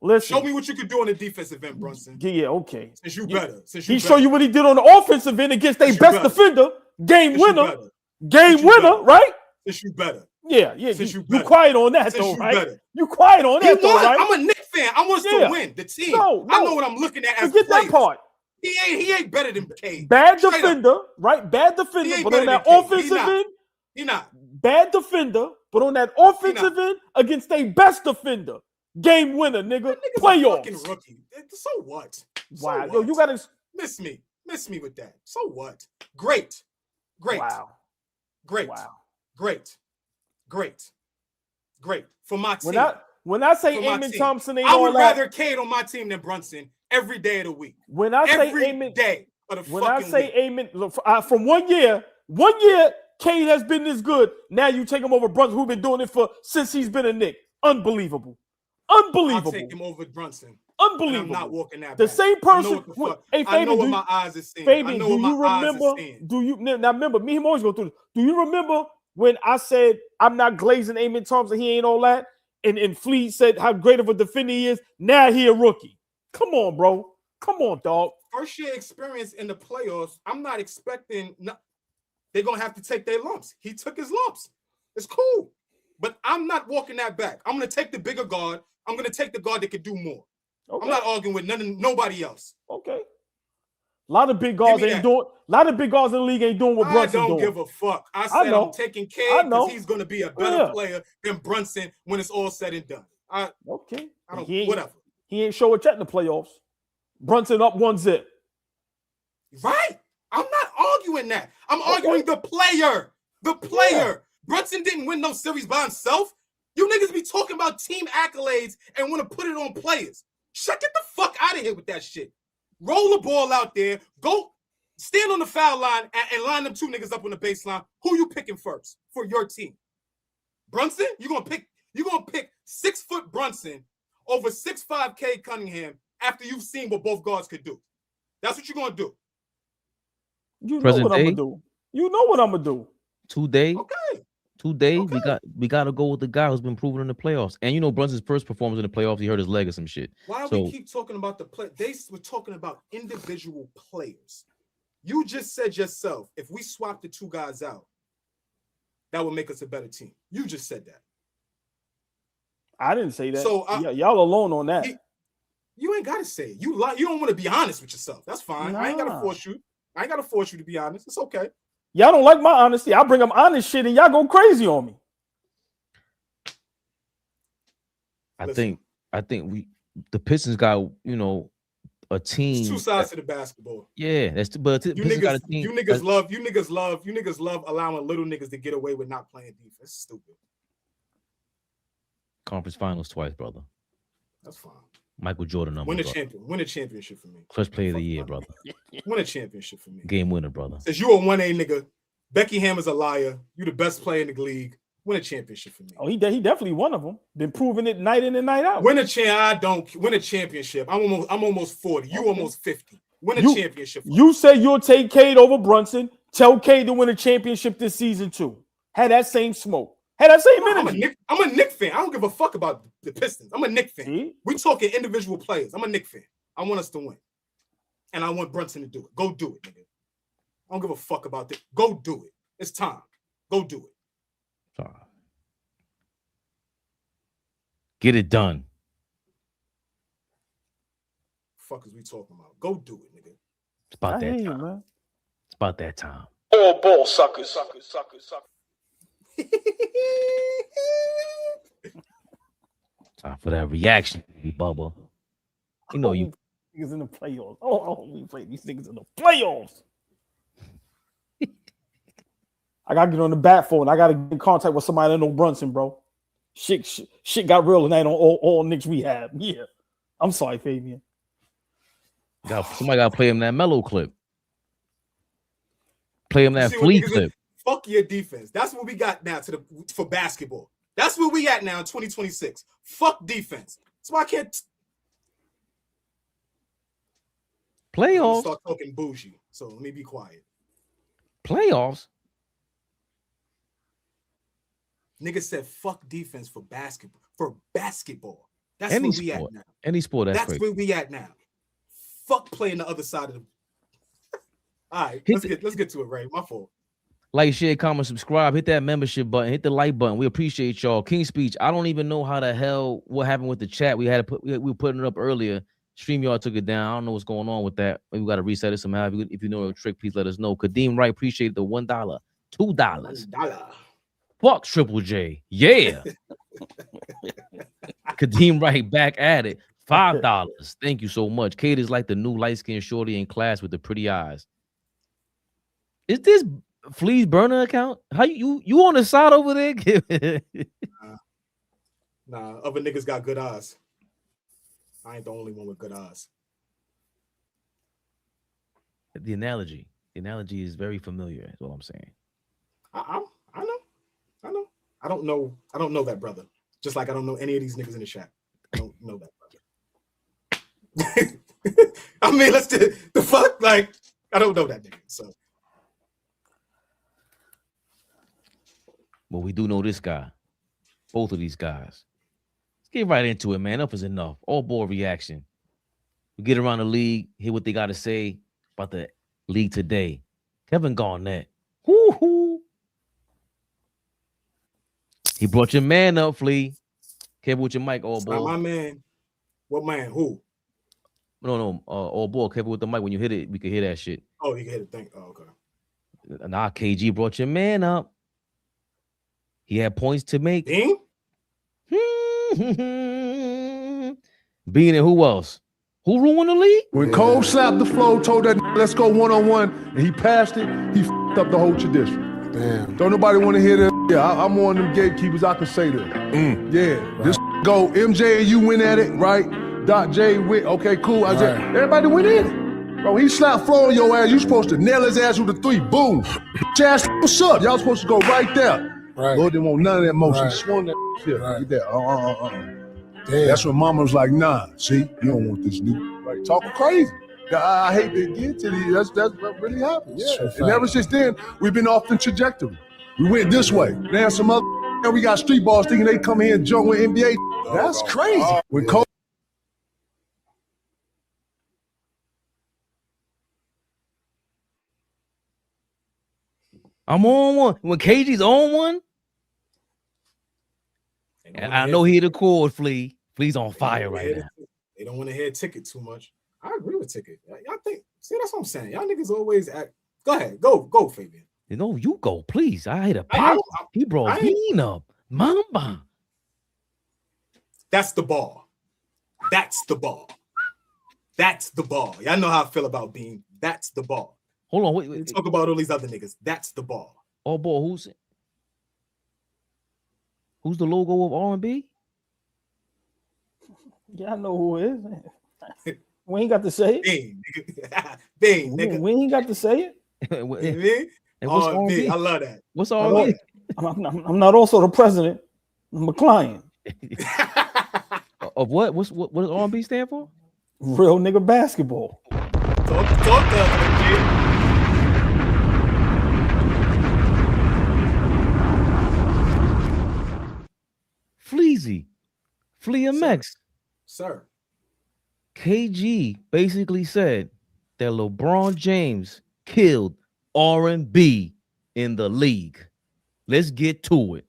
listen. Show me what you could do on the defensive end, Brunson. Yeah, okay. Since you better. He show you what he did on the offensive end against their best defender. Game winner. Game winner, right? Since you better. Yeah. You quiet on that though, right? You quiet on that though, right? I'm a Knicks fan. I want us to win the team. No. I know what I'm looking at as forget that part. He ain't better than Cade. Bad defender, right? Bad defender, but on that offensive end, he not. Bad defender, but on that offensive end against their best defender. Game winner, nigga. Playoffs. Fucking rookie. So what? Wow. Yo, you gotta miss me with that. So what? Great. Wow. Great. Wow. Great. For my team. When I say Amen Thompson ain't I all would that, rather Cade on my team than Brunson every day of the week. When I say every Amen, day of the when fucking I say week. Amen, look, from 1 year, Cade has been this good. Now you take him over Brunson, who's been doing it since he's been a Knick. Unbelievable. I'll take him over Brunson. Unbelievable. I'm not walking that the back. Same person. I know what my eyes are seeing. Fabian, do you remember? Now remember, me and him always go through this. Do you remember when I said I'm not glazing Amen Thompson? He ain't all that. And Fleet said how great of a defender he is. Now he a rookie. Come on, bro. Come on, dog. First year experience in the playoffs. I'm not expecting. They're gonna have to take their lumps. He took his lumps. It's cool, but I'm not walking that back. I'm gonna take the bigger guard. I'm gonna take the guard that can do more. Okay. I'm not arguing with nobody else. Okay. A lot of big guards ain't doing. A lot of big guards in the league ain't doing what Brunson's doing. I don't give a fuck. I said I'm taking Cade because he's gonna be a better player than Brunson when it's all said and done. I don't. Whatever. He ain't show a check in the playoffs. Brunson up 1-0. Right. I'm not arguing that. I'm arguing the player. The player. Yeah. Brunson didn't win no series by himself. You niggas be talking about team accolades and want to put it on players. Get the fuck out of here with that shit. Roll the ball out there. Go stand on the foul line and line them two niggas up on the baseline. Who you picking first for your team? Brunson? You're gonna pick 6-foot Brunson over 6'5" Cade Cunningham after you've seen what both guards could do. That's what you're gonna do. You know what I'm gonna do. 2 days. Okay. Today, Okay. we got to go with the guy who's been proven in the playoffs. And you know, Brunson's first performance in the playoffs, he hurt his leg or some shit. Why So we keep talking about the play? They were talking about individual players. You just said yourself, if we swap the two guys out, that would make us a better team. You just said that. I didn't say that. So y'all alone on that. You ain't gotta say it. You don't want to be honest with yourself. That's fine. Nah. I ain't gotta force you. I ain't gotta force you to be honest. It's okay. Y'all don't like my honesty. I bring up honest shit and y'all go crazy on me. I think the Pistons got, you know, a team. It's two sides to the basketball. Yeah, but You Pistons got a niggas, team. you niggas love allowing little niggas to get away with not playing defense. It's stupid. Conference finals twice, brother. That's fine. Michael Jordan number. Win a championship for me. Clutch player of the year, brother. Win a championship for me. Game winner, brother. Says you a 1A nigga. Becky Hammer's a liar. You the best player in the league. Win a championship for me. Oh, he definitely one of them. Been proving it night in and night out. Win a championship. I'm almost 40. You almost 50. Win a championship. You say you'll take Cade over Brunson. Tell Cade to win a championship this season too. Had that same smoke. Had that same energy. I'm a Knicks fan. I don't give a fuck about the Pistons. I'm a Knicks fan. See? We talking individual players. I'm a Knicks fan. I want us to win. And I want Brunson to do it. Go do it, nigga. I don't give a fuck about that. Go do it. It's time. Go do it. Get it done. Fuck is we talking about? Go do it, nigga. It's about that You, time. man. It's about that time. AllBall suckers. Time for that reaction, Bubba. You know you niggas in the playoffs. Oh, we play these niggas in the playoffs. I gotta get on the bat phone. I gotta get in contact with somebody that know Brunson, bro. Shit got real tonight on all Knicks Rehab. Yeah. I'm sorry, Fabian. somebody got to play him that mellow clip. Play him that flea clip. Fuck your defense. That's what we got now for basketball. That's what we at now in 2026. Fuck defense. That's why I can't Playoffs. start talking bougie. So let me be quiet. Playoffs. Nigga said fuck defense for basketball. For basketball. That's Any where we sport. at now. Any sport. That's Where we at now. Fuck playing the other side of the. All right, let's get to it, Ray. My fault. Like, share, comment, subscribe, hit that membership button, hit the like button. We appreciate y'all. King Speech. I don't even know how the hell what happened with the chat. We were putting it up earlier. StreamYard took it down. I don't know what's going on with that. Maybe we got to reset it somehow. If you know a trick, please let us know. Kadeem Wright, appreciate the $1, $2. $1. Fuck Triple J. Yeah. Kadeem Wright back at it. $5. Thank you so much. Kate is like the new light-skinned shorty in class with the pretty eyes. Is this Flea's burner account? How you on the side over there? Nah, other niggas got good eyes. I ain't the only one with good eyes. The analogy is very familiar. Is what I'm saying. I know. I don't know that brother. Just like I don't know any of these niggas in the chat. I don't know that brother. I mean, let's do the fuck. Like, I don't know that nigga. So, but we do know this guy. Both of these guys. Let's get right into it, man. Enough is enough. All ball reaction. We get around the league, hear what they got to say about the league today. Kevin Garnett. Woo-hoo. He brought your man up, Flea. Kevin with your mic, all ball. my man. What man? Who? No. All ball. Kevin with the mic. When you hit it, we can hear that shit. Oh, you can hit it. Thank. Oh, okay. Nah, KG brought your man up. He had points to make. Ding? Being and who else? Who ruined the league? When Cole slapped the floor, told that let's go one-on-one, and he passed it, he f***ed up the whole tradition. Damn. Don't nobody want to hear this. Yeah, I'm one of them gatekeepers. I can say this. Yeah, right. This go MJ and you went at it, right? Doc J went, okay, cool. I said, everybody went in it. Bro, he slapped floor on your ass. You supposed to nail his ass with a 3. Boom. Ass, what's up? Y'all supposed to go right there. Right. Lord didn't want none of that motion. Right. Swung that shit. Right. Like that. Damn. That's when mama was like, nah, see, you don't want this new. Right, talking crazy. I hate to get to these. That's what really happened. Yeah. And ever since then, we've been off the trajectory. We went this way. Now some other and we got street balls thinking they come here and joke with NBA. That's crazy. When Kobe I'm on one. When KG's on one, and I know he the chord, Flea. Flea's on fire right now. They don't want to hear Ticket too much. I agree with Ticket. Y'all think, see, that's what I'm saying. Y'all niggas always act. Go ahead. Go, Fabian. No, you go, please. I hit a pass. He brought Bean up. Mamba. That's the ball. That's the ball. That's the ball. Y'all know how I feel about Bean. That's the ball. Hold on, wait. Talk about all these other niggas. That's the ball. AllBall, who's the logo of R&B? Yeah, I know who it is. We ain't got to say it. Bean, nigga. Bean, nigga. We ain't got to say it. And what's R&B? I love that. What's R&B? I'm not also the president. I'm a client. Of what? What does R&B stand for? Real nigga basketball. Talk to us, Fleazy. Flea MX. Sir. KG basically said that LeBron James killed R&B in the league. Let's get to it.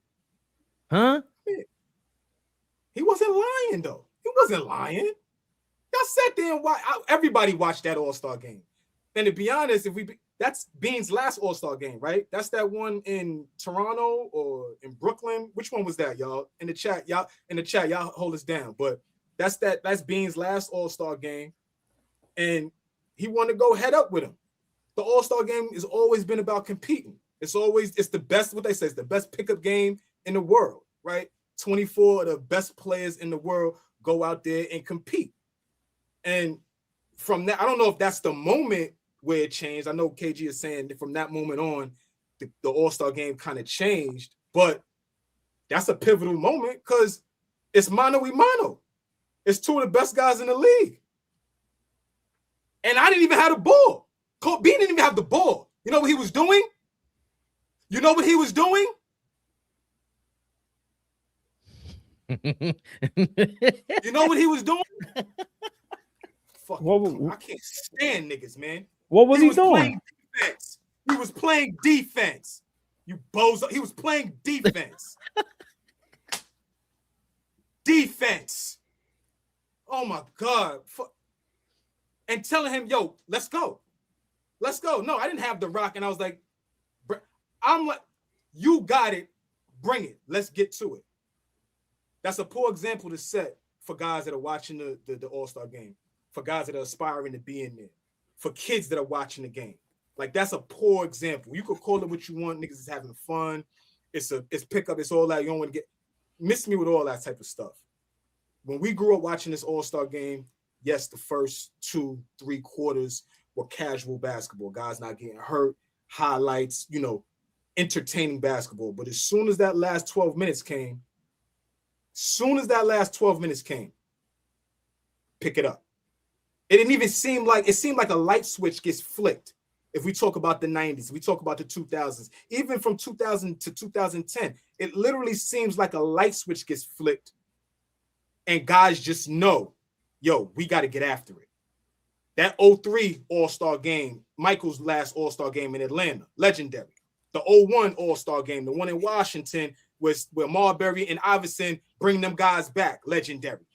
Huh? He wasn't lying, though. He wasn't lying. Y'all sat there and everybody watched that All-Star game. And to be honest, that's Bean's last All-Star game, right? That's that one in Toronto or in Brooklyn. Which one was that, y'all? In the chat, y'all hold us down. But that's Bean's last All-Star game. And he wanted to go head up with him. The All-Star game has always been about competing. It's the best, what they say, it's the best pickup game in the world, right? 24 of the best players in the world go out there and compete. And from that, I don't know if that's the moment where it changed. I know KG is saying that from that moment on, the All-Star game kind of changed, but that's a pivotal moment because it's mano y mano. It's two of the best guys in the league. And I didn't even have the ball. B didn't even have the ball. You know what he was doing? You know what he was doing? You know what he was doing? I can't stand niggas, man. What was he doing? He was playing defense. You bozo. He was playing defense. Defense. Oh my God. And telling him, yo, let's go. Let's go. No, I didn't have the rock. And I was like, I'm like, you got it. Bring it. Let's get to it. That's a poor example to set for guys that are watching the All-Star game, for guys that are aspiring to be in there, for kids that are watching the game. Like, that's a poor example. You could call it what you want. Niggas is having fun. It's pickup. It's all that. You don't want to miss me with all that type of stuff. When we grew up watching this All-Star game, yes, the first 2-3 quarters were casual basketball. Guys not getting hurt, highlights, entertaining basketball. But as soon as that last 12 minutes came, pick it up. It didn't even seem like, it seemed like a light switch gets flicked. If we talk about the 90s, we talk about the 2000s, even from 2000 to 2010, it literally seems like a light switch gets flicked and guys just know, yo, we got to get after it. That 03 All-Star game, Michael's last All-Star game in Atlanta, legendary. The 01 All-Star game, the one in Washington, where Marbury and Iverson bring them guys back, legendary,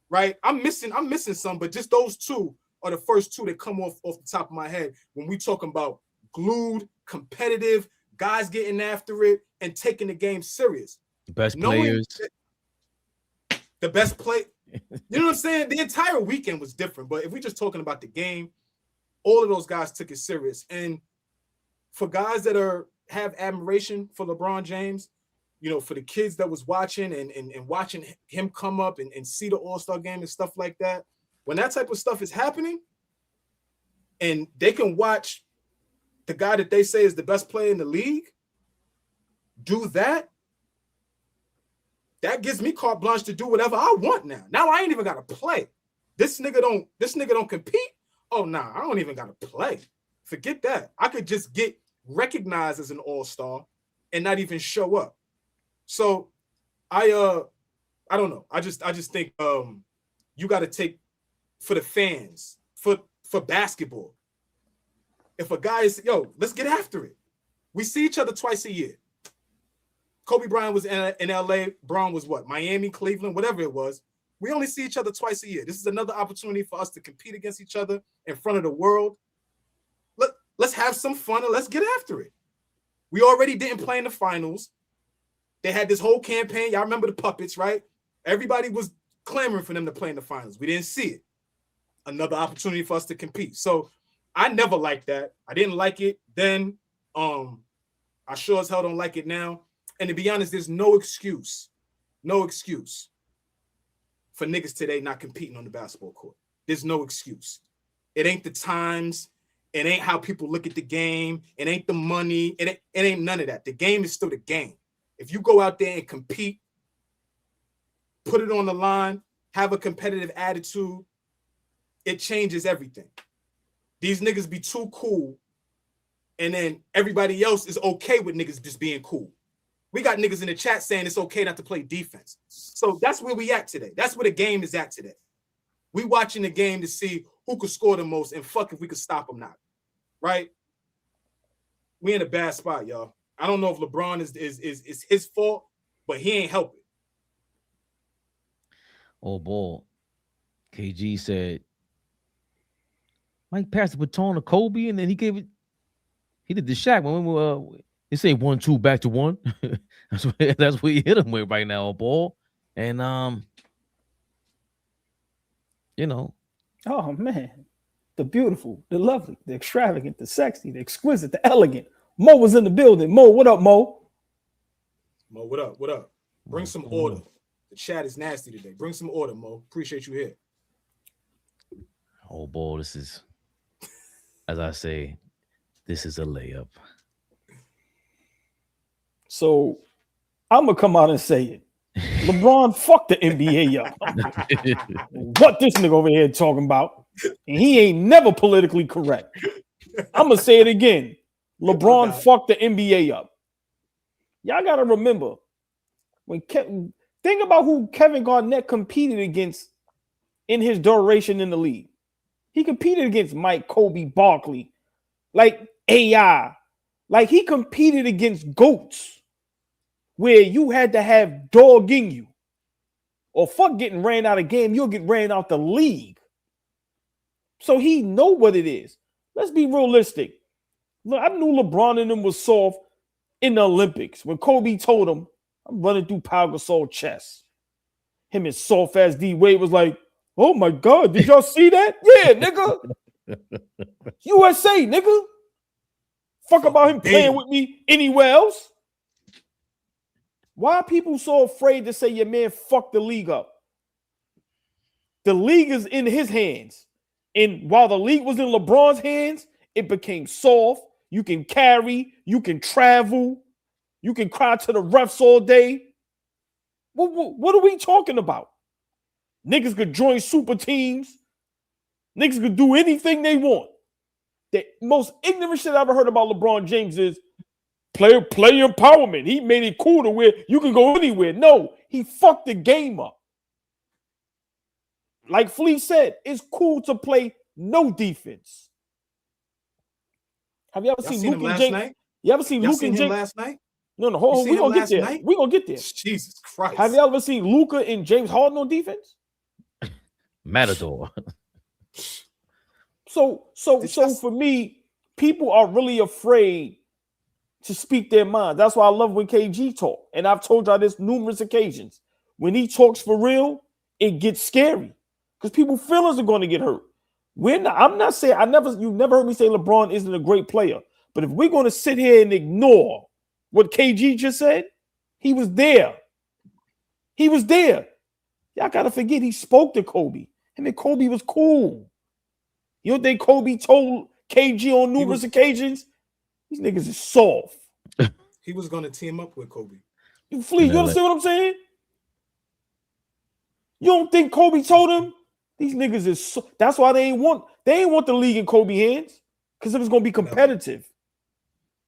right? I'm missing some, but just those two are the first two that come off the top of my head when we talking about glued, competitive, guys getting after it and taking the game serious. Best players. The best play. You know what I'm saying? The entire weekend was different, but if we're just talking about the game, all of those guys took it serious. And for guys that have admiration for LeBron James, for the kids that was watching and watching him come up and see the All-Star game and stuff like that, when that type of stuff is happening and they can watch the guy that they say is the best player in the league do that, that gives me carte blanche to do whatever I want now. Now I ain't even got to play. This nigga don't compete. Oh, nah, I don't even got to play. Forget that. I could just get recognized as an all-star and not even show up. So I don't know. I just think you got to take for the fans, for basketball. If a guy is, let's get after it. We see each other twice a year. Kobe Bryant was in LA. Bron was what? Miami, Cleveland, whatever it was. We only see each other twice a year. This is another opportunity for us to compete against each other in front of the world. Let's have some fun and let's get after it. We already didn't play in the finals. They had this whole campaign. Y'all remember the puppets, right? Everybody was clamoring for them to play in the finals. We didn't see it. Another opportunity for us to compete. So I never liked that. I didn't like it then. I sure as hell don't like it now. And to be honest, there's no excuse for niggas today not competing on the basketball court. There's no excuse. It ain't the times. It ain't how people look at the game. It ain't the money. It ain't none of that. The game is still the game. If you go out there and compete, put it on the line, have a competitive attitude, it changes everything. These niggas be too cool, and then everybody else is okay with niggas just being cool. We got niggas in the chat saying it's okay not to play defense. So that's where we at today. That's where the game is at today. We watching the game to see who could score the most and fuck if we could stop them now. Right? We in a bad spot, y'all. I don't know if LeBron is his fault, but he ain't helping. Oh, boy. KG said, Mike passed the baton to Kobe, and then he gave it. He did the Shaq when they say 1-2 back to 1. that's what he hit him with right now, ball. And Oh man, the beautiful, the lovely, the extravagant, the sexy, the exquisite, the elegant. Mo was in the building. Mo, what up, Mo? Mo, what up? What up? Bring some order. The chat is nasty today. Bring some order, Mo. Appreciate you here. Oh, boy, this is, as I say, this is a layup. So I'm gonna come out and say it. LeBron fucked the NBA up. What this nigga over here talking about? And he ain't never politically correct. I'm gonna say it again. LeBron fucked the NBA up. Y'all gotta remember think about who Kevin Garnett competed against in his duration in the league. He competed against Mike, Kobe, Barkley, like AI. Like he competed against GOATs where you had to have dog in you. Or fuck getting ran out of game, you'll get ran out the league. So he know what it is. Let's be realistic. Look, I knew LeBron and them was soft in the Olympics when Kobe told him, I'm running through Pau Gasol chest. Him and soft ass D Wade was like, oh my God, did y'all see that? Yeah, nigga. USA, nigga. Fuck about him playing with me anywhere else. Why are people so afraid to say your man fucked the league up? The league is in his hands. And while the league was in LeBron's hands, it became soft. You can carry, you can travel, you can cry to the refs all day. What are we talking about? Niggas could join super teams. Niggas could do anything they want. The most ignorant shit I ever heard about LeBron James is player empowerment. He made it cool to where you can go anywhere. No, he fucked the game up. Like Flea said, it's cool to play no defense. Have you ever seen Luke and James? You ever seen Luke and James last night? No, hold on. We're gonna get there. We're gonna get there. Jesus Christ. Have you ever seen Luka and James Harden on defense? Matador. So for me, people are really afraid to speak their mind. That's why I love when KG talk. And I've told y'all this numerous occasions. When he talks for real, it gets scary. Because people's feelings are going to get hurt. I'm not saying you never heard me say LeBron isn't a great player. But if we're going to sit here and ignore what KG just said, he was there. He was there. Y'all got to forget he spoke to Kobe. Him and Kobe was cool. You don't think Kobe told KG on numerous occasions? These niggas is soft. He was going to team up with Kobe. You understand what I'm saying? You don't think Kobe told him? These niggas is so, that's why they ain't want the league in Kobe hands. Because it was going to be competitive.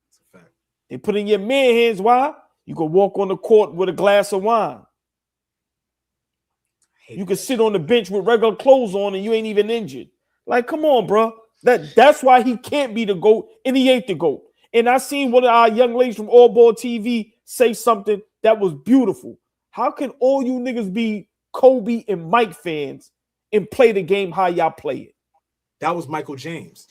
That's a fact. They put in your man hands. Why? You can walk on the court with a glass of wine. You can sit on the bench with regular clothes on and you ain't even injured. Like, come on, bro. That's why he can't be the GOAT, and he ain't the GOAT. And I seen one of our young ladies from AllBall TV say something that was beautiful. How can all you niggas be Kobe and Mike fans and play the game how y'all play it? That was Michael James.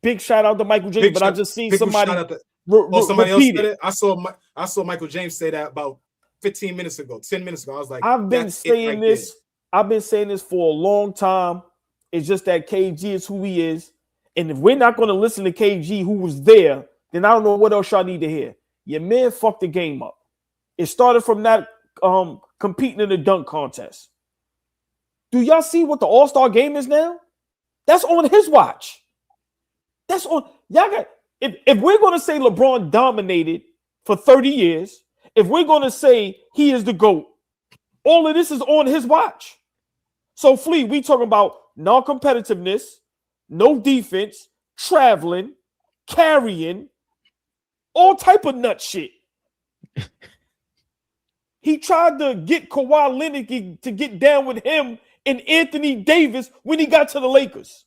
Big shout out to Michael James, I just seen somebody somebody else said it. I saw Michael James say that about 10 minutes ago. I was like, I've been saying this. I've been saying this for a long time. It's just that KG is who he is. And if we're not going to listen to KG, who was there, then I don't know what else y'all need to hear. Your man fucked the game up. It started from that competing in the dunk contest. Do y'all see what the All-Star game is now? That's on his watch. That's on y'all got. If we're going to say LeBron dominated for 30 years, if we're going to say he is the GOAT, all of this is on his watch. So, Flea, we talking about non-competitiveness, no defense, traveling, carrying, all type of nut shit. He tried to get Kawhi Leonard to get down with him and Anthony Davis when he got to the Lakers.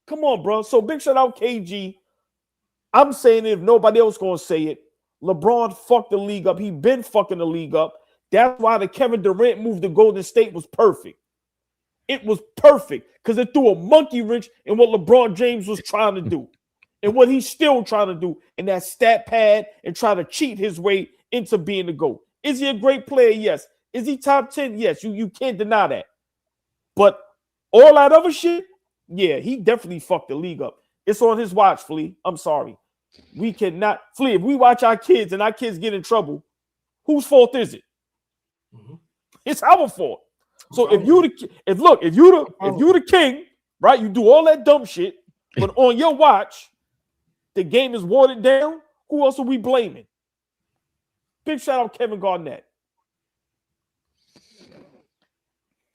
Come on, bro. So big shout out KG. I'm saying it if nobody else gonna say it. LeBron fucked the league up. He been fucking the league up. That's why the Kevin Durant move to Golden State was perfect. It was perfect because it threw a monkey wrench in what LeBron James was trying to do and what he's still trying to do in that stat pad and try to cheat his way into being the GOAT. Is he a great player? Yes. Is he top 10? Yes. You can't deny that. But all that other shit, yeah, he definitely fucked the league up. It's on his watch, Flea. I'm sorry. We cannot, Flea, if we watch our kids and our kids get in trouble, whose fault is it? Mm-hmm. It's our fault. So if you the king, right? You do all that dumb shit, but on your watch, the game is watered down. Who else are we blaming? Big shout out Kevin Garnett.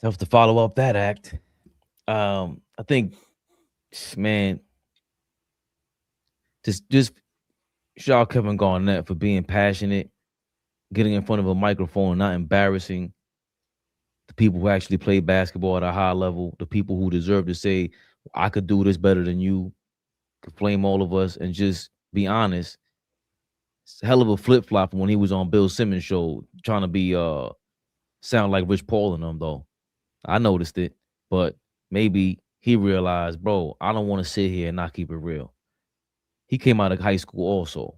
Tough to follow up that act. I think, man, just shout out Kevin Garnett for being passionate, getting in front of a microphone, not embarrassing the people who actually play basketball at a high level, the people who deserve to say, I could do this better than you, could flame all of us, and just be honest. It's a hell of a flip-flop from when he was on Bill Simmons' show, trying to be sound like Rich Paul and them, though. I noticed it, but maybe he realized, bro, I don't want to sit here and not keep it real. He came out of high school also.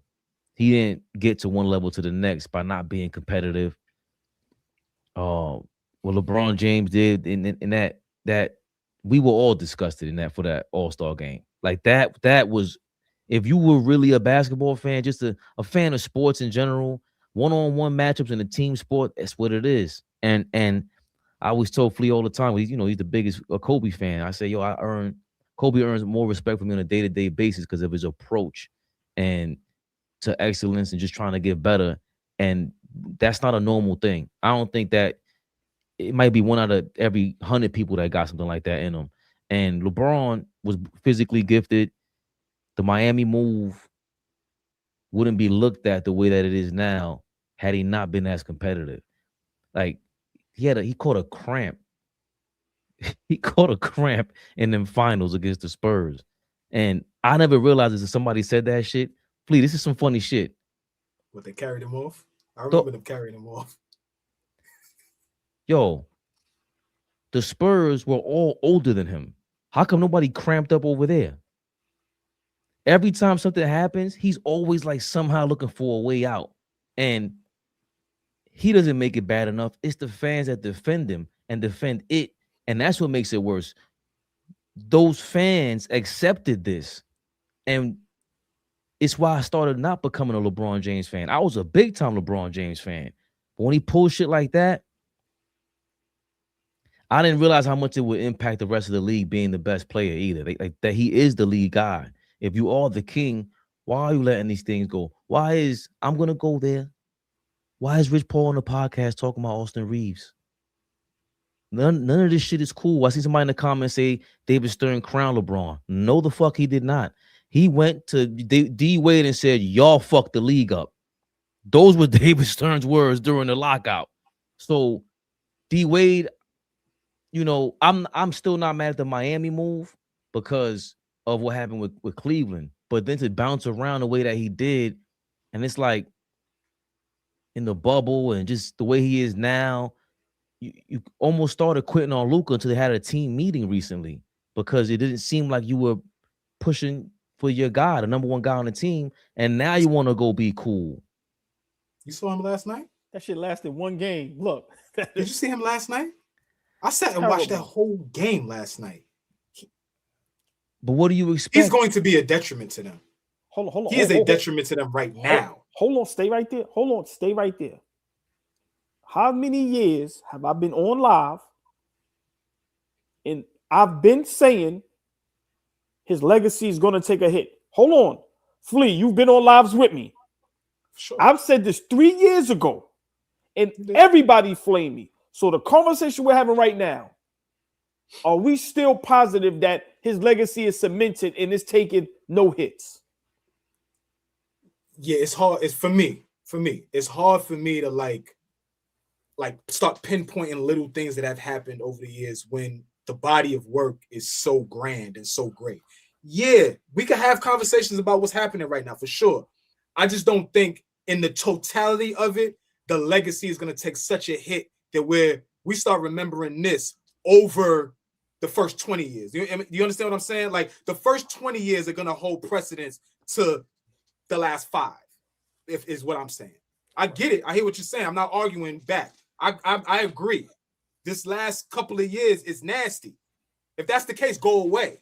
He didn't get to one level to the next by not being competitive. What LeBron James did in that we were all disgusted in that for that All-Star game. Like that was, if you were really a basketball fan, just a fan of sports in general, one-on-one matchups in a team sport, that's what it is. And I always told Flea all the time, he's the biggest Kobe fan. I say, Kobe earns more respect from me on a day-to-day basis because of his approach and to excellence and just trying to get better. And that's not a normal thing. I don't think that it might be one out of every 100 people that got something like that in them. And LeBron was physically gifted. The Miami move wouldn't be looked at the way that it is now had he not been as competitive. Like he caught a cramp. He caught a cramp in them finals against the Spurs. And I never realized that somebody said that shit. Please, this is some funny shit. What, they carried him off? I remember them carrying him off. Yo, the Spurs were all older than him. How come nobody cramped up over there? Every time something happens, he's always like somehow looking for a way out. And he doesn't make it bad enough. It's the fans that defend him and defend it. And that's what makes it worse. Those fans accepted this. And it's why I started not becoming a LeBron James fan. I was a big time LeBron James fan. But when he pulls shit like that, I didn't realize how much it would impact the rest of the league being the best player either. Like that he is the league guy. If you are the king, why are you letting these things go? I'm going to go there. Why is Rich Paul on the podcast talking about Austin Reeves? None of this shit is cool. I see somebody in the comments say David Stern crowned LeBron. No, the fuck he did not. He went to D Wade and said, "Y'all fucked the league up." Those were David Stern's words during the lockout. So D Wade, you know, I'm still not mad at the Miami move because of what happened with Cleveland. But then to bounce around the way that he did, and it's like in the bubble and just the way he is now, you almost started quitting on Luka until they had a team meeting recently because it didn't seem like you were pushing for your guy, the number one guy on the team, and now you want to go be cool. You saw him last night? That shit lasted one game. Look. Did you see him last night? I sat and watched that whole game last night. But what do you expect? He's going to be a detriment to them. Hold on. He is a detriment to them right now. Hold on, stay right there. Stay right there. How many years have I been on live? And I've been saying his legacy is going to take a hit. Hold on. Flea, you've been on lives with me. Sure. I've said this 3 years ago, and everybody flamed me. So the conversation we're having right now, are we still positive that his legacy is cemented and it's taking no hits? Yeah, it's hard. It's for me. It's hard for me to like start pinpointing little things that have happened over the years when the body of work is so grand and so great. Yeah, we can have conversations about what's happening right now for sure. I just don't think in the totality of it, the legacy is going to take such a hit that we start remembering this over the first 20 years. Do you understand what I'm saying? Like the first 20 years are going to hold precedence to the last 5, if is what I'm saying. I get it. I hear what you're saying. I'm not arguing back. I agree. This last couple of years is nasty. If that's the case, go away.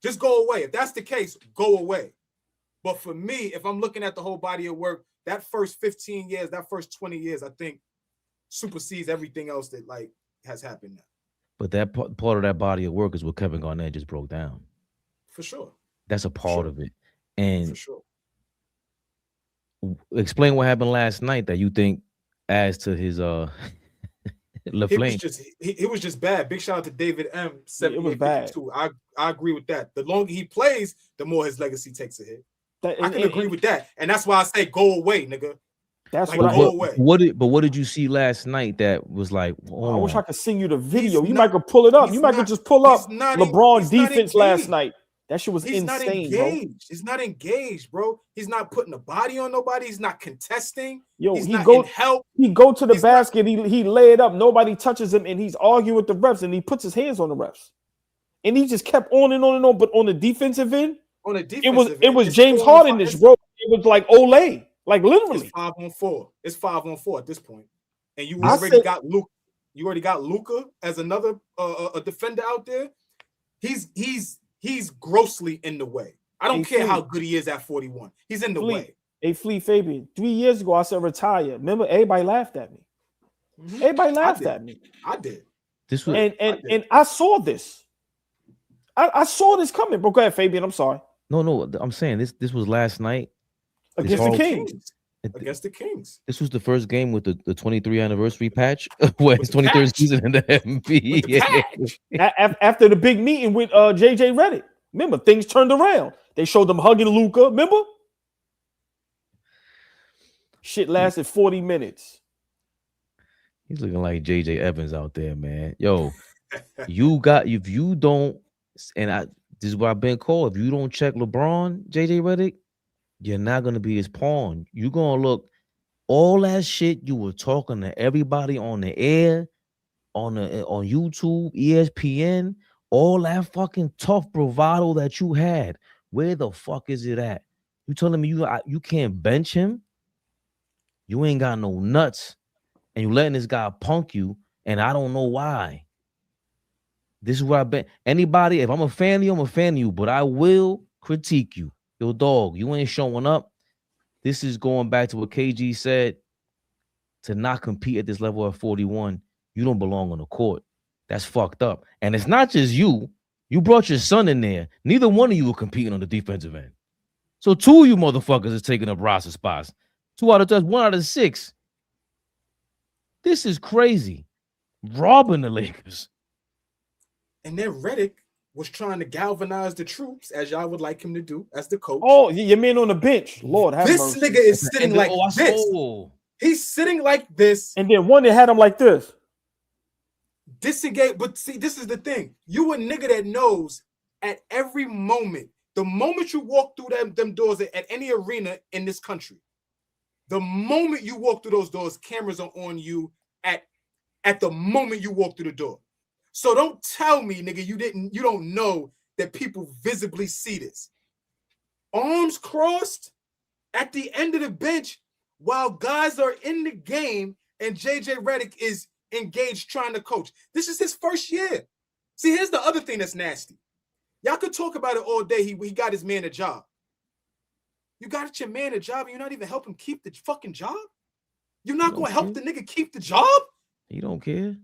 Just go away. If that's the case, go away. But for me, if I'm looking at the whole body of work, that first 15 years, that first 20 years, I think supersedes everything else that like has happened now. But that part of that body of work is what Kevin Garnett just broke down. For sure. That's a part of it. And for sure. Explain what happened last night that you think adds to his It was just bad. Big shout out to David M. It was bad. I agree with that. The longer he plays, the more his legacy takes a hit. I can agree with that. And that's why I say go away, nigga. That's like, what go away. What did you see last night that was like, I wish I could send you the video. You might could pull it up. You might could just pull up LeBron defense last night. That shit was insane, not engaged, bro. He's not engaged, bro. He's not putting a body on nobody. He's not contesting. He's not in help. He go to the basket. He lay it up. Nobody touches him, and he's arguing with the refs, and he puts his hands on the refs. And he just kept on and on and on. But on the defensive end, it was James Harden-ish, bro. It was like Olay, like literally. It's 5-on-4. It's 5-on-4 at this point. And you already got Luka. You already got Luka as another a defender out there. He's grossly in the way. I don't care how good he is at 41. He's in the way. Hey, Flea Fabian, 3 years ago, I said retire. Remember, everybody laughed at me. Mm-hmm. Everybody laughed at me. I did. And I saw this. I saw this coming. But go ahead, Fabian. I'm sorry. No. I'm saying this was last night. Against the Kings. Against the Kings. This was the first game with the 23 anniversary patch. His 23rd season in the NBA. After the big meeting with JJ Redick. Remember, things turned around. They showed them hugging Luka. Remember? Shit lasted 40 minutes. He's looking like JJ Evans out there, man. Yo, if you don't, and this is what I've been called. If you don't check LeBron, JJ Redick, you're not gonna be his pawn. You're gonna look all that shit you were talking to everybody on the air, on YouTube, ESPN, all that fucking tough bravado that you had. Where the fuck is it at? You telling me you can't bench him? You ain't got no nuts, and you letting this guy punk you, and I don't know why. This is where I've been. Anybody, if I'm a fan of you, I'm a fan of you, but I will critique you. Yo, dog, you ain't showing up. This is going back to what KG said. To not compete at this level at 41, you don't belong on the court. That's fucked up. And it's not just you. You brought your son in there. Neither one of you were competing on the defensive end. So 2 of you motherfuckers is taking up roster spots. 2 out of 3, 1 out of 6. This is crazy. Robbing the Lakers. And then Redick was trying to galvanize the troops, as y'all would like him to do as the coach. Oh, your man on the bench. Lord have This mercy. nigga is sitting like this. Oh. He's sitting like this. And then one that had him like this. Disengage. But see, this is the thing. You a nigga that knows at every moment, the moment you walk through them doors at any arena in this country, the moment you walk through those doors, cameras are on you at the moment you walk through the door. So don't tell me, nigga, you don't know that people visibly see this. Arms crossed at the end of the bench while guys are in the game and JJ Redick is engaged trying to coach. This is his first year. See, here's the other thing that's nasty. Y'all could talk about it all day. He got his man a job. You got your man a job and you're not even helping keep the fucking job? You're not going to help the nigga keep the job? He don't care.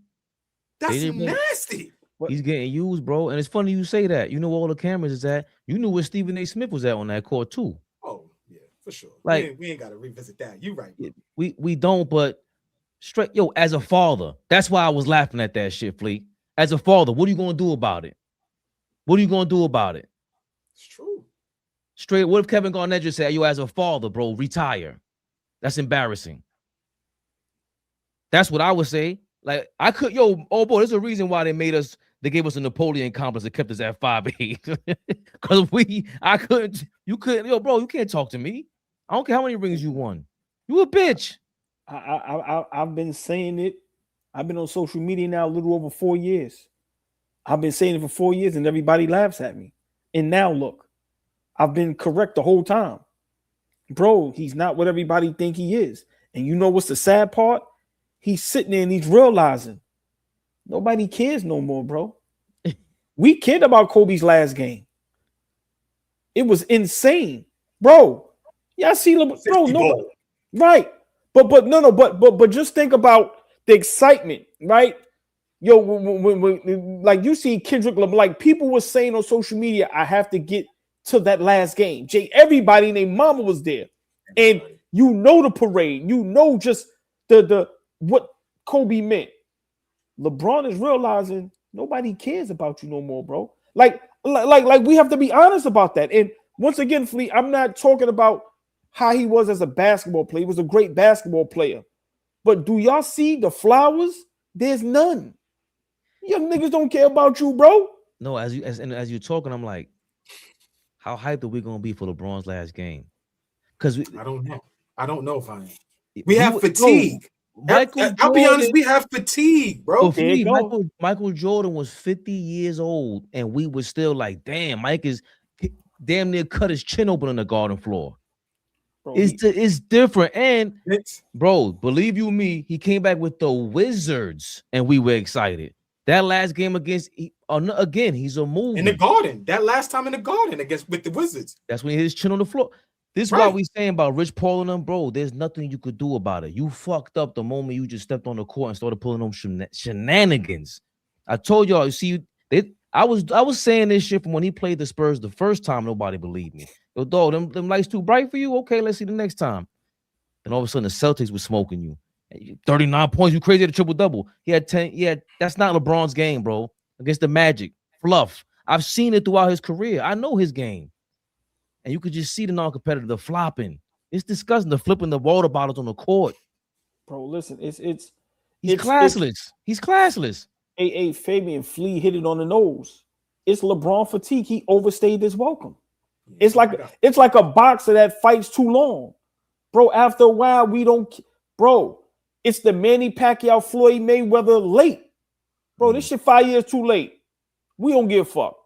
That's nasty. He's getting used, bro. And it's funny you say that. You know where all the cameras is at. You knew where Stephen A. Smith was at on that court too. Oh, yeah, for sure. Like, we ain't got to revisit that. You right. We don't, but straight, yo, as a father, that's why I was laughing at that shit, Fleet. As a father, what are you going to do about it? What are you going to do about it? It's true. Straight, what if Kevin Garnett just said, yo, as a father, bro, retire? That's embarrassing. That's what I would say. Like, I could, boy, there's a reason why they gave us a Napoleon complex that kept us at 5'8". Because you couldn't, bro, you can't talk to me. I don't care how many rings you won. You a bitch. I've been saying it. I've been on social media now a little over 4 years. I've been saying it for 4 years and everybody laughs at me. And now look, I've been correct the whole time. Bro, he's not what everybody think he is. And you know what's the sad part? He's sitting there and he's realizing nobody cares no more, bro. We cared about Kobe's last game. It was insane, bro. Yeah, I see, bro. No, right, but just think about the excitement, right? Yo, when like you see Kendrick Lamar, like people were saying on social media, I have to get to that last game. Everybody named Mama was there, and you know the parade, you know just the what Kobe meant. LeBron is realizing nobody cares about you no more, bro. Like we have to be honest about that. And once again, Fleet, I'm not talking about how he was as a basketball player. He was a great basketball player. But do y'all see the flowers? There's none. Young niggas don't care about you, bro. No, as you're talking, I'm like, how hyped are we gonna be for LeBron's last game? Because I don't know. I don't know if I am. We have fatigue. I'll be honest, we have fatigue, bro. Michael Jordan was 50 years old, and we were still like, damn, Mike is damn near cut his chin open on the garden floor. Bro, it's different. And bro, believe you me, he came back with the Wizards, and we were excited. That last game against again, he's a movie in the Garden. That last time in the Garden with the Wizards. That's when he hit his chin on the floor. This is why we saying about Rich Paul and them, bro. There's nothing you could do about it. You fucked up the moment you just stepped on the court and started pulling them shenanigans. I told y'all, you see, I was saying this shit from when he played the Spurs the first time. Nobody believed me. Yo, dog, them lights too bright for you? Okay, let's see the next time. And all of a sudden, the Celtics were smoking you. 39 points, you crazy at a triple-double. He had 10. Yeah, that's not LeBron's game, bro. Against the Magic. Fluff. I've seen it throughout his career. I know his game. And you could just see the non-competitive, the flopping. It's disgusting, the flipping the water bottles on the court. Bro, listen, he's classless. He's classless. A Fabian Flea hit it on the nose. It's LeBron fatigue. He overstayed his welcome. It's like a boxer that fights too long. Bro, after a while, bro, it's the Manny Pacquiao Floyd Mayweather late. Bro, this shit 5 years too late. We don't give a fuck.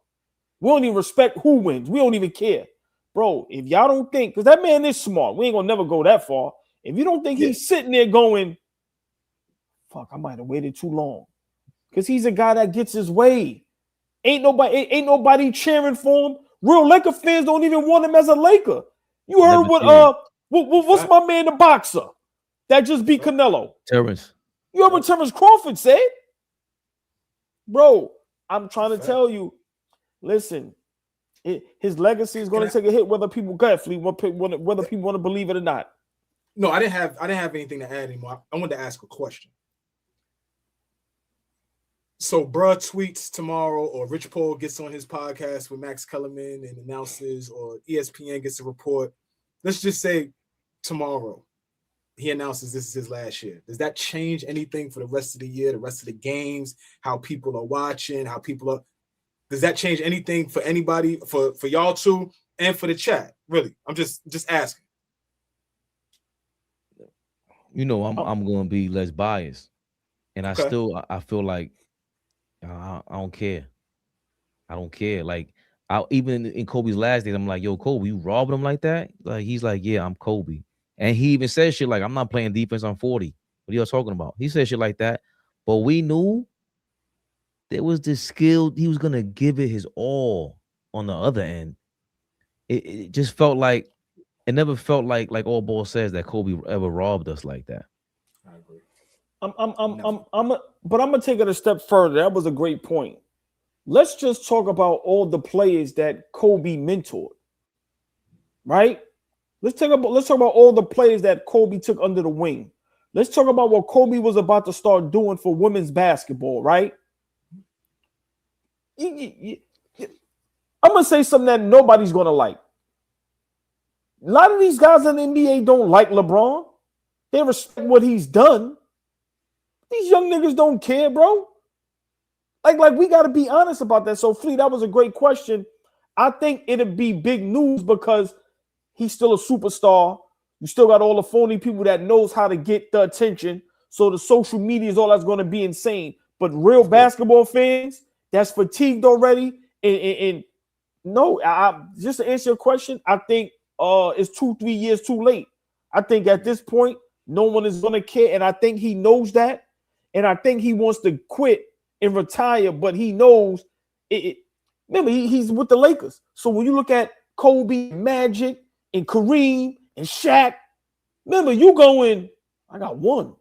We don't even respect who wins. We don't even care. Bro, if y'all don't think, because that man is smart, we ain't gonna never go that far. If you don't think he's sitting there going, fuck, I might have waited too long. Because he's a guy that gets his way. Ain't nobody cheering for him. Real Laker fans don't even want him as a Laker. You heard what's my man, the boxer that just beat Canelo? Terrence. You heard what Terrence Crawford said? Bro, I'm trying to tell you, listen, his legacy is going to take a hit whether people whether people want to believe it or not. No, I didn't have anything to add anymore. I wanted to ask a question. So bruh tweets tomorrow, or Rich Paul gets on his podcast with Max Kellerman and announces, or ESPN gets a report. Let's just say tomorrow he announces this is his last year. Does that change anything for the rest of the year, the rest of the games, how people are watching, how people are? Does that change anything for anybody, for y'all two, and for the chat? Really, I'm just asking. You know, I'm going to be less biased, and I feel like I don't care. I don't care. Like, even in Kobe's last days, I'm like, yo, Kobe, you robbed him like that? Like, he's like, yeah, I'm Kobe. And he even says shit like, I'm not playing defense, I'm 40. What are y'all talking about? He said shit like that. But we knew there was this skill. He was going to give it his all on the other end. It just felt like, it never felt like AllBall says, that Kobe ever robbed us like that. I agree. But I'm gonna take it a step further. That was a great point. Let's just talk about all the players that Kobe mentored. Right? Let's talk about all the players that Kobe took under the wing. Let's talk about what Kobe was about to start doing for women's basketball, right? I'm gonna say something that nobody's gonna like. A lot of these guys in the NBA don't like LeBron. They respect what he's done. These young niggas don't care, bro. Like we got to be honest about that. So, Fleet, that was a great question. I think it'd be big news because he's still a superstar. You still got all the phony people that knows how to get the attention. So the social media is all that's going to be insane. But real basketball fans, that's fatigued already. And no, just to answer your question, I think it's 2-3 years too late. I think at this point, no one is going to care. And I think he knows that. And I think he wants to quit and retire, but he knows it. Remember, he's with the Lakers. So when you look at Kobe, Magic, and Kareem, and Shaq, remember, you going, I got one.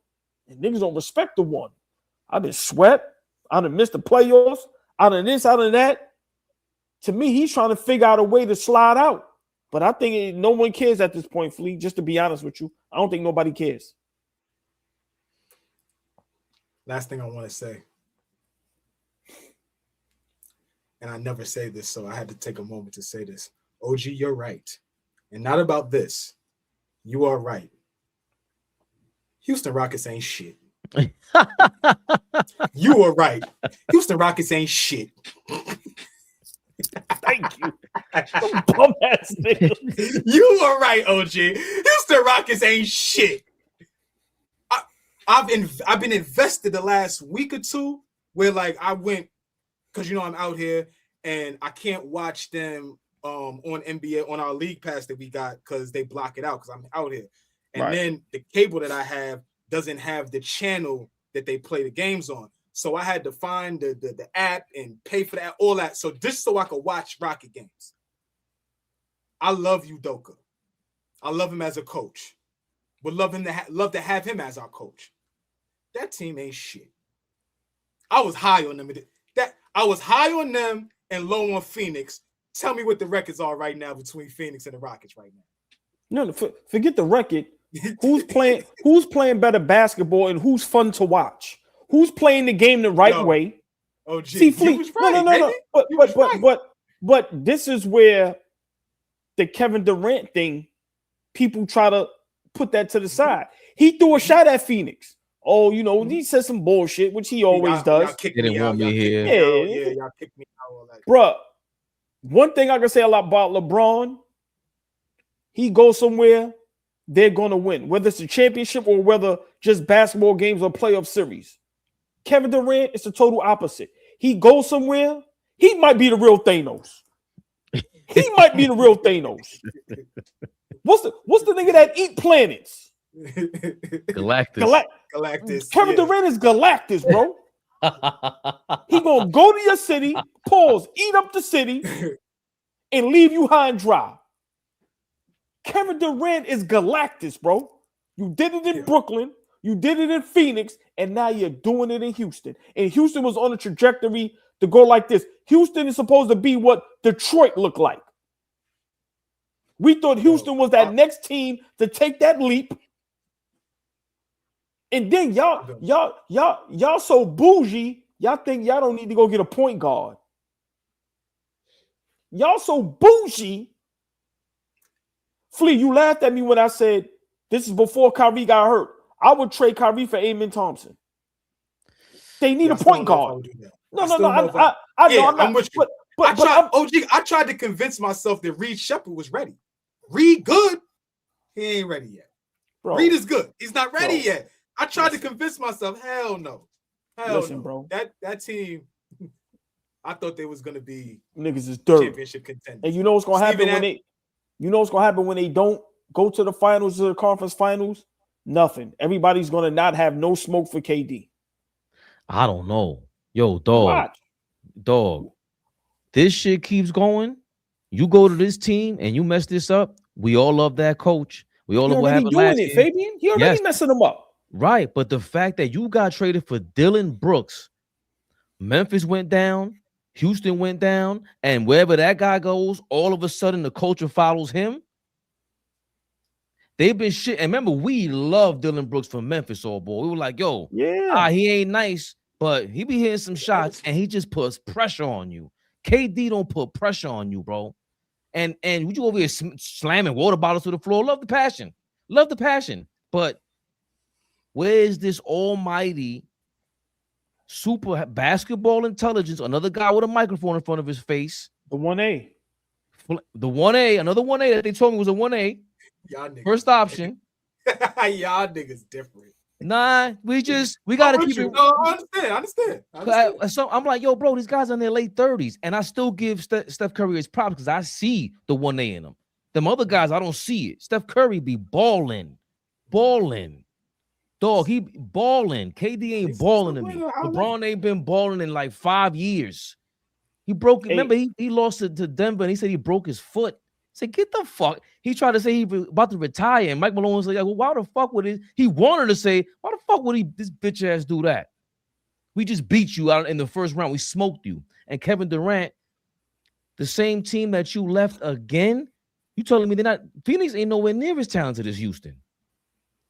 And niggas don't respect the one. I've been swept. I done missed the playoffs. Out of this, out of that. To me, he's trying to figure out a way to slide out. But I think no one cares at this point, Fleet, just to be honest with you. I don't think nobody cares. Last thing I want to say, and I never say this, so I had to take a moment to say this. OG, you're right. And not about this. You are right. Houston Rockets ain't shit. You are right. Houston Rockets ain't shit. Thank you. Bum ass nigga. You are right, OG. Houston Rockets ain't shit. I've been invested the last week or two where like I went, because you know I'm out here and I can't watch them on NBA on our league pass that we got because they block it out because I'm out here. And then the cable that I have doesn't have the channel that they play the games on. So I had to find the app and pay for that, all that. So just so I could watch Rocket games. I love Udoka. I love him as a coach. Would love to have him as our coach. That team ain't shit. I was high on them. I was high on them and low on Phoenix. Tell me what the records are right now between Phoenix and the Rockets right now. No, forget the record. Who's playing better basketball and who's fun to watch? Who's playing the game the right way? Oh, gee, see, Fleet. No. But this is where the Kevin Durant thing, people try to put that to the side. He threw a shot at Phoenix. Oh, you know, he said some bullshit, which he always does. Didn't want me here. Yeah, y'all kicked me out. All that. Bruh, one thing I can say a lot about LeBron, he goes somewhere, they're going to win. Whether it's a championship or whether just basketball games or playoff series. Kevin Durant is the total opposite. He goes somewhere, he might be the real Thanos. He might be the real Thanos. What's the nigga that eat planets? Galactus. Kevin Durant is Galactus, bro. He gonna go to your city, eat up the city, and leave you high and dry. Kevin Durant is Galactus, bro. You did it in Brooklyn, you did it in Phoenix, and now you're doing it in Houston. And Houston was on a trajectory to go like this. Houston is supposed to be what Detroit looked like. We thought Houston was that next team to take that leap. And then y'all so bougie Y'all think y'all don't need to go get a point guard. Y'all so bougie. Flea, you laughed at me when I said this is before Kyrie got hurt. I would trade Kyrie for Amen Thompson. They need a point guard. No. I know. I'm with you. I tried to convince myself that Reed Shepard was ready. Reed good. He ain't ready yet. Bro, Reed is good. He's not ready yet. I tried to convince myself. Hell no. Hell no. Bro. That team, I thought they was gonna be niggas is dirt. Championship contenders. And you know what's gonna happen when they don't go to the finals or the conference finals? Nothing. Everybody's gonna not have no smoke for KD. I don't know. Yo, dog. This shit keeps going. You go to this team and you mess this up. We all love that coach. We all love what happened last year. Fabian. He already messing them up. Right, but the fact that you got traded for Dylan Brooks, Memphis went down, Houston went down, and wherever that guy goes, all of a sudden the culture follows him. They've been shit. And remember, we love Dylan Brooks from Memphis, all boy. We were like, yo, he ain't nice, but he be hitting some shots and he just puts pressure on you. KD don't put pressure on you, bro. And would you over here slamming water bottles to the floor? Love the passion. But where is this almighty super basketball intelligence? Another guy with a microphone in front of his face. The 1A. Another 1A that they told me was a 1A. First option. Y'all niggas different. Nah, we gotta keep it. No, I understand. So I'm like, yo, bro, these guys are in their late 30s, and I still give Steph Curry his props because I see the 1A in them. Them other guys, I don't see it. Steph Curry be balling. Dog, he balling. KD ain't balling to me. LeBron ain't been balling in like 5 years. He broke. Remember, he lost it to Denver, and he said he broke his foot. I said, get the fuck. He tried to say he was about to retire, and Mike Malone was like, well, why the fuck would he wanted to say, why the fuck would this bitch ass do that? We just beat you out in the first round. We smoked you. And Kevin Durant, the same team that you left again, you telling me Phoenix ain't nowhere near as talented as Houston.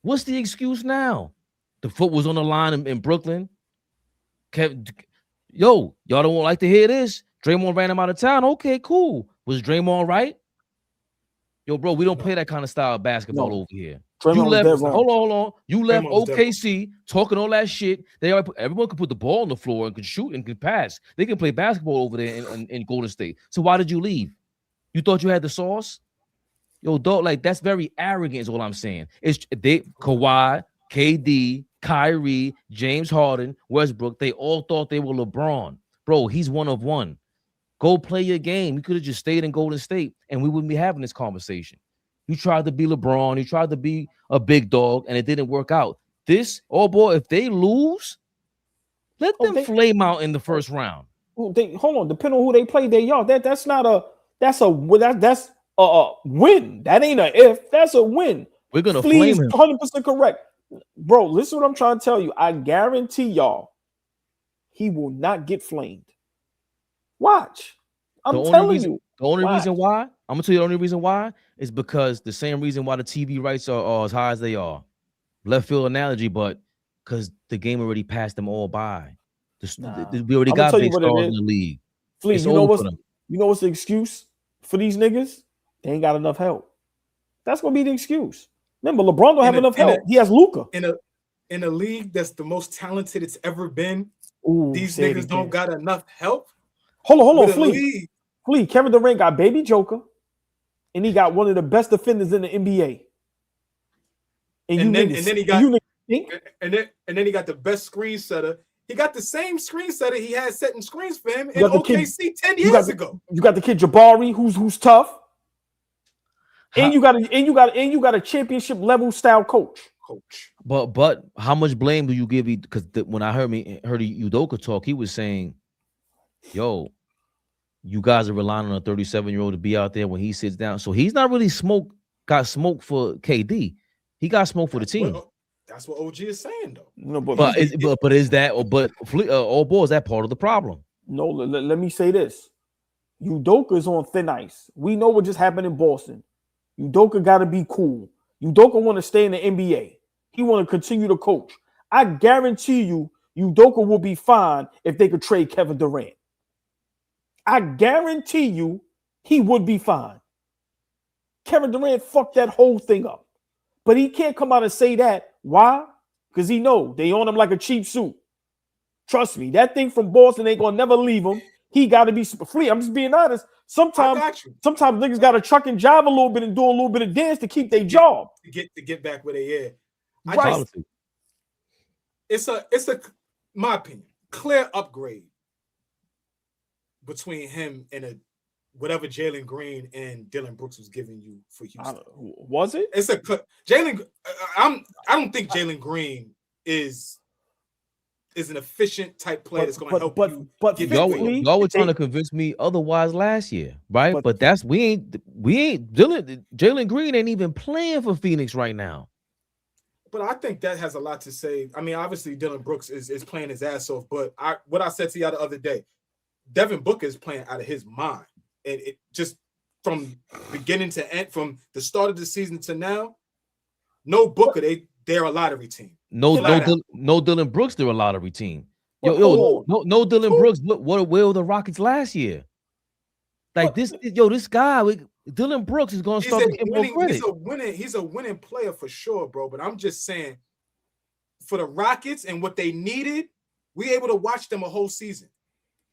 What's the excuse now? The foot was on the line in Brooklyn. Y'all don't like to hear this. Draymond ran him out of town. Okay, cool. Was Draymond right? Yo, bro, we don't play that kind of style of basketball over here. You left. Hold on. You left OKC talking all that shit. Everyone can put the ball on the floor and can shoot and can pass. They can play basketball over there in Golden State. So why did you leave? You thought you had the sauce? Yo, dog, like that's very arrogant is all I'm saying. Kawhi, KD, Kyrie, James Harden, Westbrook, they all thought they were LeBron. Bro, he's one of one. Go play your game. You could have just stayed in Golden State and we wouldn't be having this conversation. You tried to be LeBron. You tried to be a big dog and it didn't work out. If they lose, let them flame out in the first round. Hold on. Depending on who they play, that's a win. That ain't a if. That's a win. We're gonna flame him. 100% correct, bro. Listen, what I'm trying to tell you. I guarantee y'all, he will not get flamed. Watch. I'm telling you. The only reason why I'm gonna tell you the only reason why is because the same reason why the TV rights are as high as they are. Left field analogy, but because the game already passed them all by. We already got big stars in the league. Please, you know what's the excuse for these niggas? They ain't got enough help. That's gonna be the excuse. Remember, LeBron don't have enough help. He has Luka. In a league that's the most talented it's ever been. These niggas don't got enough help. Hold on, Flea. Kevin Durant got baby Joker, and he got one of the best defenders in the NBA. And then he got the best screen setter. He got the same screen setter he had setting screens for him in OKC 10 years ago. You got the kid Jabari, who's tough. And you got a championship level style coach. But how much blame do you give? Because when I heard Udoka talk, he was saying, "Yo, you guys are relying on a 37-year-old to be out there when he sits down." So he's not really got smoke for KD. He got smoke for the team. That's what OG is saying, though. No, but is that AllBall, is that part of the problem? No, let me say this. Udoka is on thin ice. We know what just happened in Boston. Udoka got to be cool. Udoka want to stay in the NBA. He want to continue to coach. I guarantee you, Udoka will be fine if they could trade Kevin Durant. I guarantee you he would be fine. Kevin Durant fucked that whole thing up. But he can't come out and say that. Why? Because he know they own him like a cheap suit. Trust me, that thing from Boston ain't gonna never leave him. He got to be super free. I'm just being honest. Sometimes niggas got to truck and jive a little bit and do a little bit of dance to keep their job. To get back where they are. Right. It's a my opinion, clear upgrade between him and whatever Jalen Green and Dillon Brooks was giving you for Houston. Was it? It's a Jalen. I don't think Jalen Green is an efficient type player that's going to help you. But y'all were trying to convince me otherwise last year, right? But that's we ain't Jalen Green ain't even playing for Phoenix right now. But I think that has a lot to say. I mean, obviously Dillon Brooks is playing his ass off. But what I said to y'all the other day, Devin Booker is playing out of his mind, and it just from beginning to end, from the start of the season to now, no Booker, they're a lottery team. No Dillon Brooks, they're a lottery team. No Dillon Brooks. What were the Rockets last year? Like this guy, Dillon Brooks is going to start to get more credit. He's a winning player for sure, bro. But I'm just saying, for the Rockets and what they needed, we were able to watch them a whole season.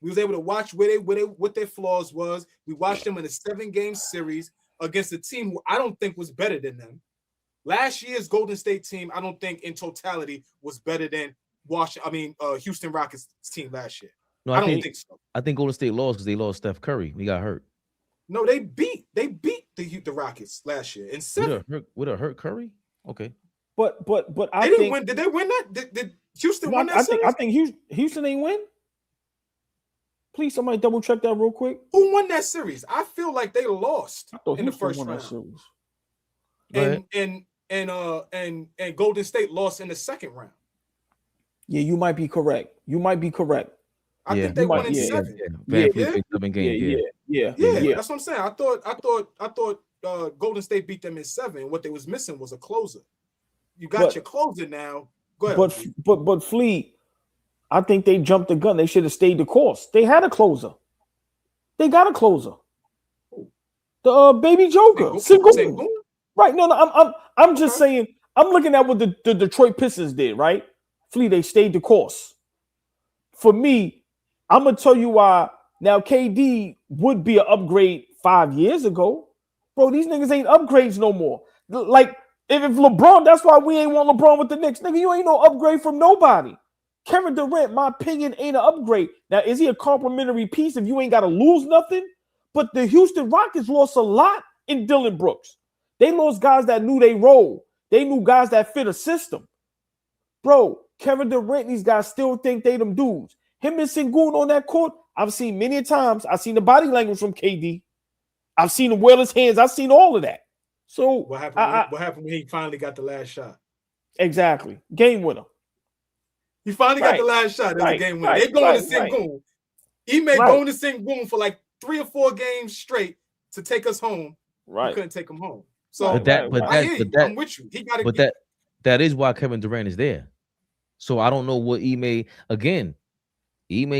We was able to watch what their flaws was. We watched them in a 7-game series against a team who I don't think was better than them. Last year's Golden State team, I don't think in totality was better than Houston Rockets team last year. No, I don't think so. I think Golden State lost because they lost Steph Curry. He got hurt. No, they beat the Rockets last year in 7. With a hurt Curry? Okay. But I didn't think win. Did they win that? Did Houston win that? I think Houston ain't win. Please, somebody double check that real quick. Who won that series? I feel like they lost in the first round. And Golden State lost in the second round. Yeah, you might be correct. I think they won in 7. Yeah. That's what I'm saying. I thought Golden State beat them in 7. What they was missing was a closer. You got your closer now. Go ahead. But Fleet, I think they jumped the gun. They should have stayed the course. They had a closer. They got a closer. The baby Joker. Sengun. Right. No, I'm just saying, I'm looking at what the Detroit Pistons did, right? Fleet, they stayed the course. For me, I'm gonna tell you why. Now, KD would be an upgrade 5 years ago. Bro, these niggas ain't upgrades no more. Like, if LeBron, that's why we ain't want LeBron with the Knicks. Nigga, you ain't no upgrade from nobody. Kevin Durant, my opinion, ain't an upgrade. Now, is he a complimentary piece if you ain't got to lose nothing? But the Houston Rockets lost a lot in Dillon Brooks. They lost guys that knew they role. They knew guys that fit a system. Bro, Kevin Durant, these guys still think they them dudes. Him and Sengun on that court, I've seen many times. I've seen the body language from KD. I've seen him wear his hands. I've seen all of that. So what happened when he finally got the last shot? Exactly. Game winner. He finally got the last shot in the game winner. They going to Sengun. He may going to Sengun for like 3 or 4 games straight to take us home. Right. We couldn't take him home. So I'm with you. He got that is why Kevin Durant is there. So I don't know what Ime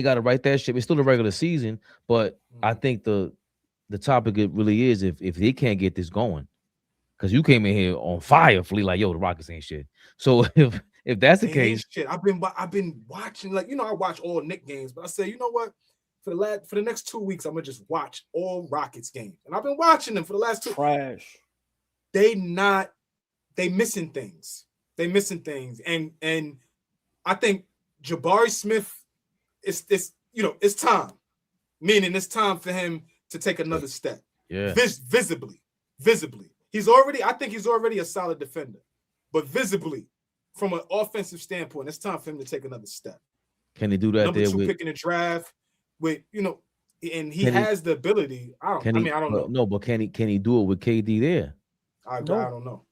got to write that shit. It's still a regular season, but I think the topic it really is if they can't get this going, because you came in here on fire, Flea, like yo, the Rockets ain't shit. So if that's the case, shit, I've been watching, like, I watch all Knicks games, but I say, you know what? For the next 2 weeks, I'm gonna just watch all Rockets games, and I've been watching them for the last 2. Trash. They missing things. And I think Jabari Smith, it's time. Meaning it's time for him to take another step. Yeah. Visibly. I think he's already a solid defender. But visibly, from an offensive standpoint, it's time for him to take another step. Can he do that? Number 2 pick in the draft with, and he has the ability. I don't know. No, but can he do it with KD there? I don't know.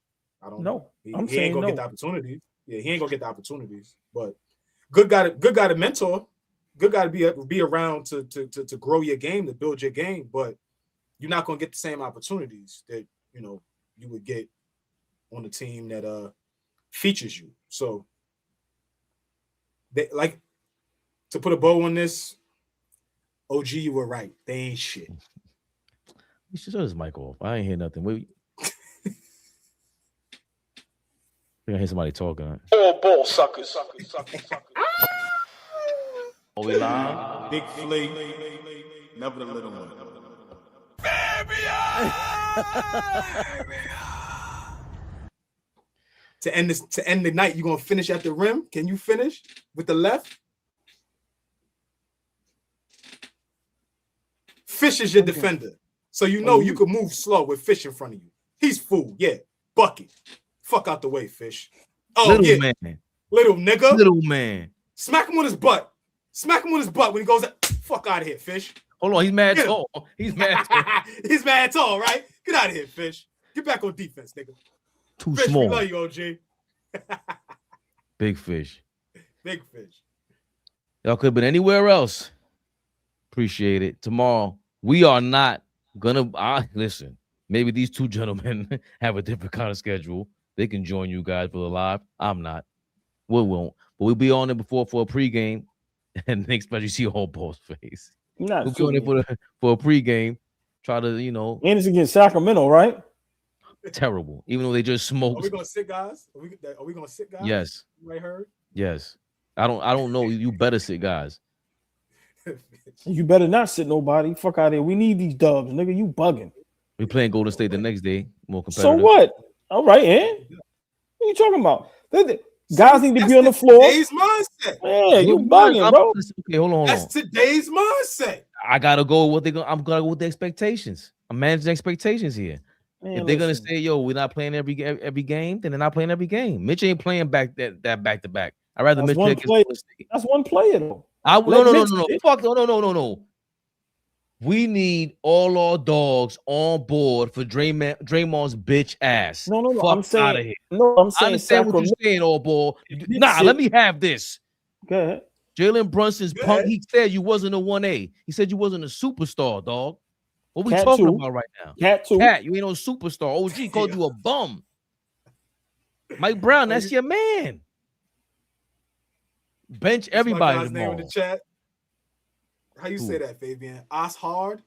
He ain't gonna get the opportunities. Yeah, he ain't gonna get the opportunities. But good guy to mentor. Good guy to be around to grow your game, to build your game. But you're not gonna get the same opportunities that you would get on a team that features you. So They like to put a bow on this. OG, you were right. They ain't shit. You should shut his mic off. I ain't hear nothing. Wait. We're gonna hear somebody talking. AllBall suckers. Are we live? Big Flea, never the little one. To end the night, you gonna finish at the rim? Can you finish with the left? Fish is your defender, so you know you can move slow with Fish in front of you. He's fool, yeah. Bucket, fuck out the way, Fish. Oh little yeah, man, little nigga, little man. Smack him on his butt. Smack him on his butt when he goes. Fuck out of here, Fish. Hold on, he's mad tall. He's mad tall. He's mad tall, right? Get out of here, Fish. Get back on defense, nigga. Too Fish, small. we love you, OG. Big Fish. Big Fish. Y'all could have been anywhere else. Appreciate it. Tomorrow, we are not gonna listen. Maybe these two gentlemen have a different kind of schedule. They can join you guys for the live. I'm not. We won't. But we'll be on it before for a pregame. And next time you see AllBall's face. Not we'll be on it for a pregame. Try to, And it's against Sacramento, right? Terrible. Even though they just smoked. Are we gonna sit, guys? Are we gonna sit, guys? Yes. You might heard. Yes. I don't know. You better sit, guys. You better not sit nobody. Fuck out of here. We need these dubs, nigga. You bugging. We playing Golden State the next day. More competitive. So what? All right, What are you talking about? Guys need to be on the floor. Today's mindset. Yeah, you bugging, bro. Okay, hold on. That's today's mindset. I gotta go with I'm gonna go with the expectations. I'm managing expectations here. Man, if they're gonna say, "Yo, we're not playing every game," then they're not playing every game. Mitch ain't playing back to back. I'd rather Mitch play against Golden State. That's one player though. No. Fuck no. We need all our dogs on board for Draymond's bitch ass. No. Fuck I'm saying, out of here. No, I'm saying. I understand what you're saying, AllBall. Nah, let me have this. Go ahead. Jalen Brunson's punk. He said you wasn't a 1A. He said you wasn't a superstar, dog. What we talking about right now? Cat, you ain't no superstar. OG called you a bum. Mike Brown, that's your man. Bench everybody my guy's name in the chat. How you say that, Fabian? Hard?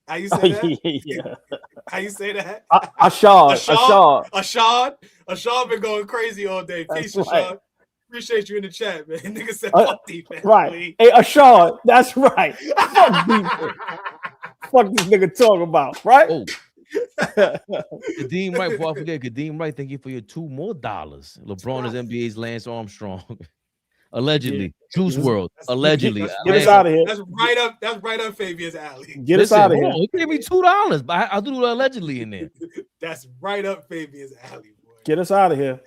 How you say that? Yeah. How you say that? Ashad been going crazy all day. Peace, right. Ashad. Appreciate you in the chat, man. Nigga said fuck defense. Right. Please. Hey, Ashad, that's right. Fuck defense. Fuck this nigga talking about, right? Oh. Kadeem Wright, before I forget, Kadeem Wright, thank you for your $2 more. LeBron is NBA's Lance Armstrong. Allegedly. Juice WRLD. Allegedly. Get us out of here. That's right up Fabian's alley. Get us out of here. He gave me $2, but I threw allegedly in there. That's right up Fabian's alley, boy. Get us out of here.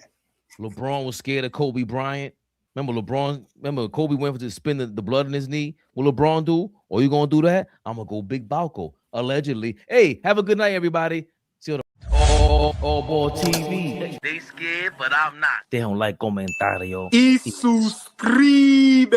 LeBron was scared of Kobe Bryant. Remember Kobe went to spin the blood in his knee? What LeBron do? Or you gonna do that? I'm gonna go Big Balco. Allegedly. Hey, have a good night, everybody. See you on AllBall TV. They scared, but I'm not. They don't like comentario. Y suscribe.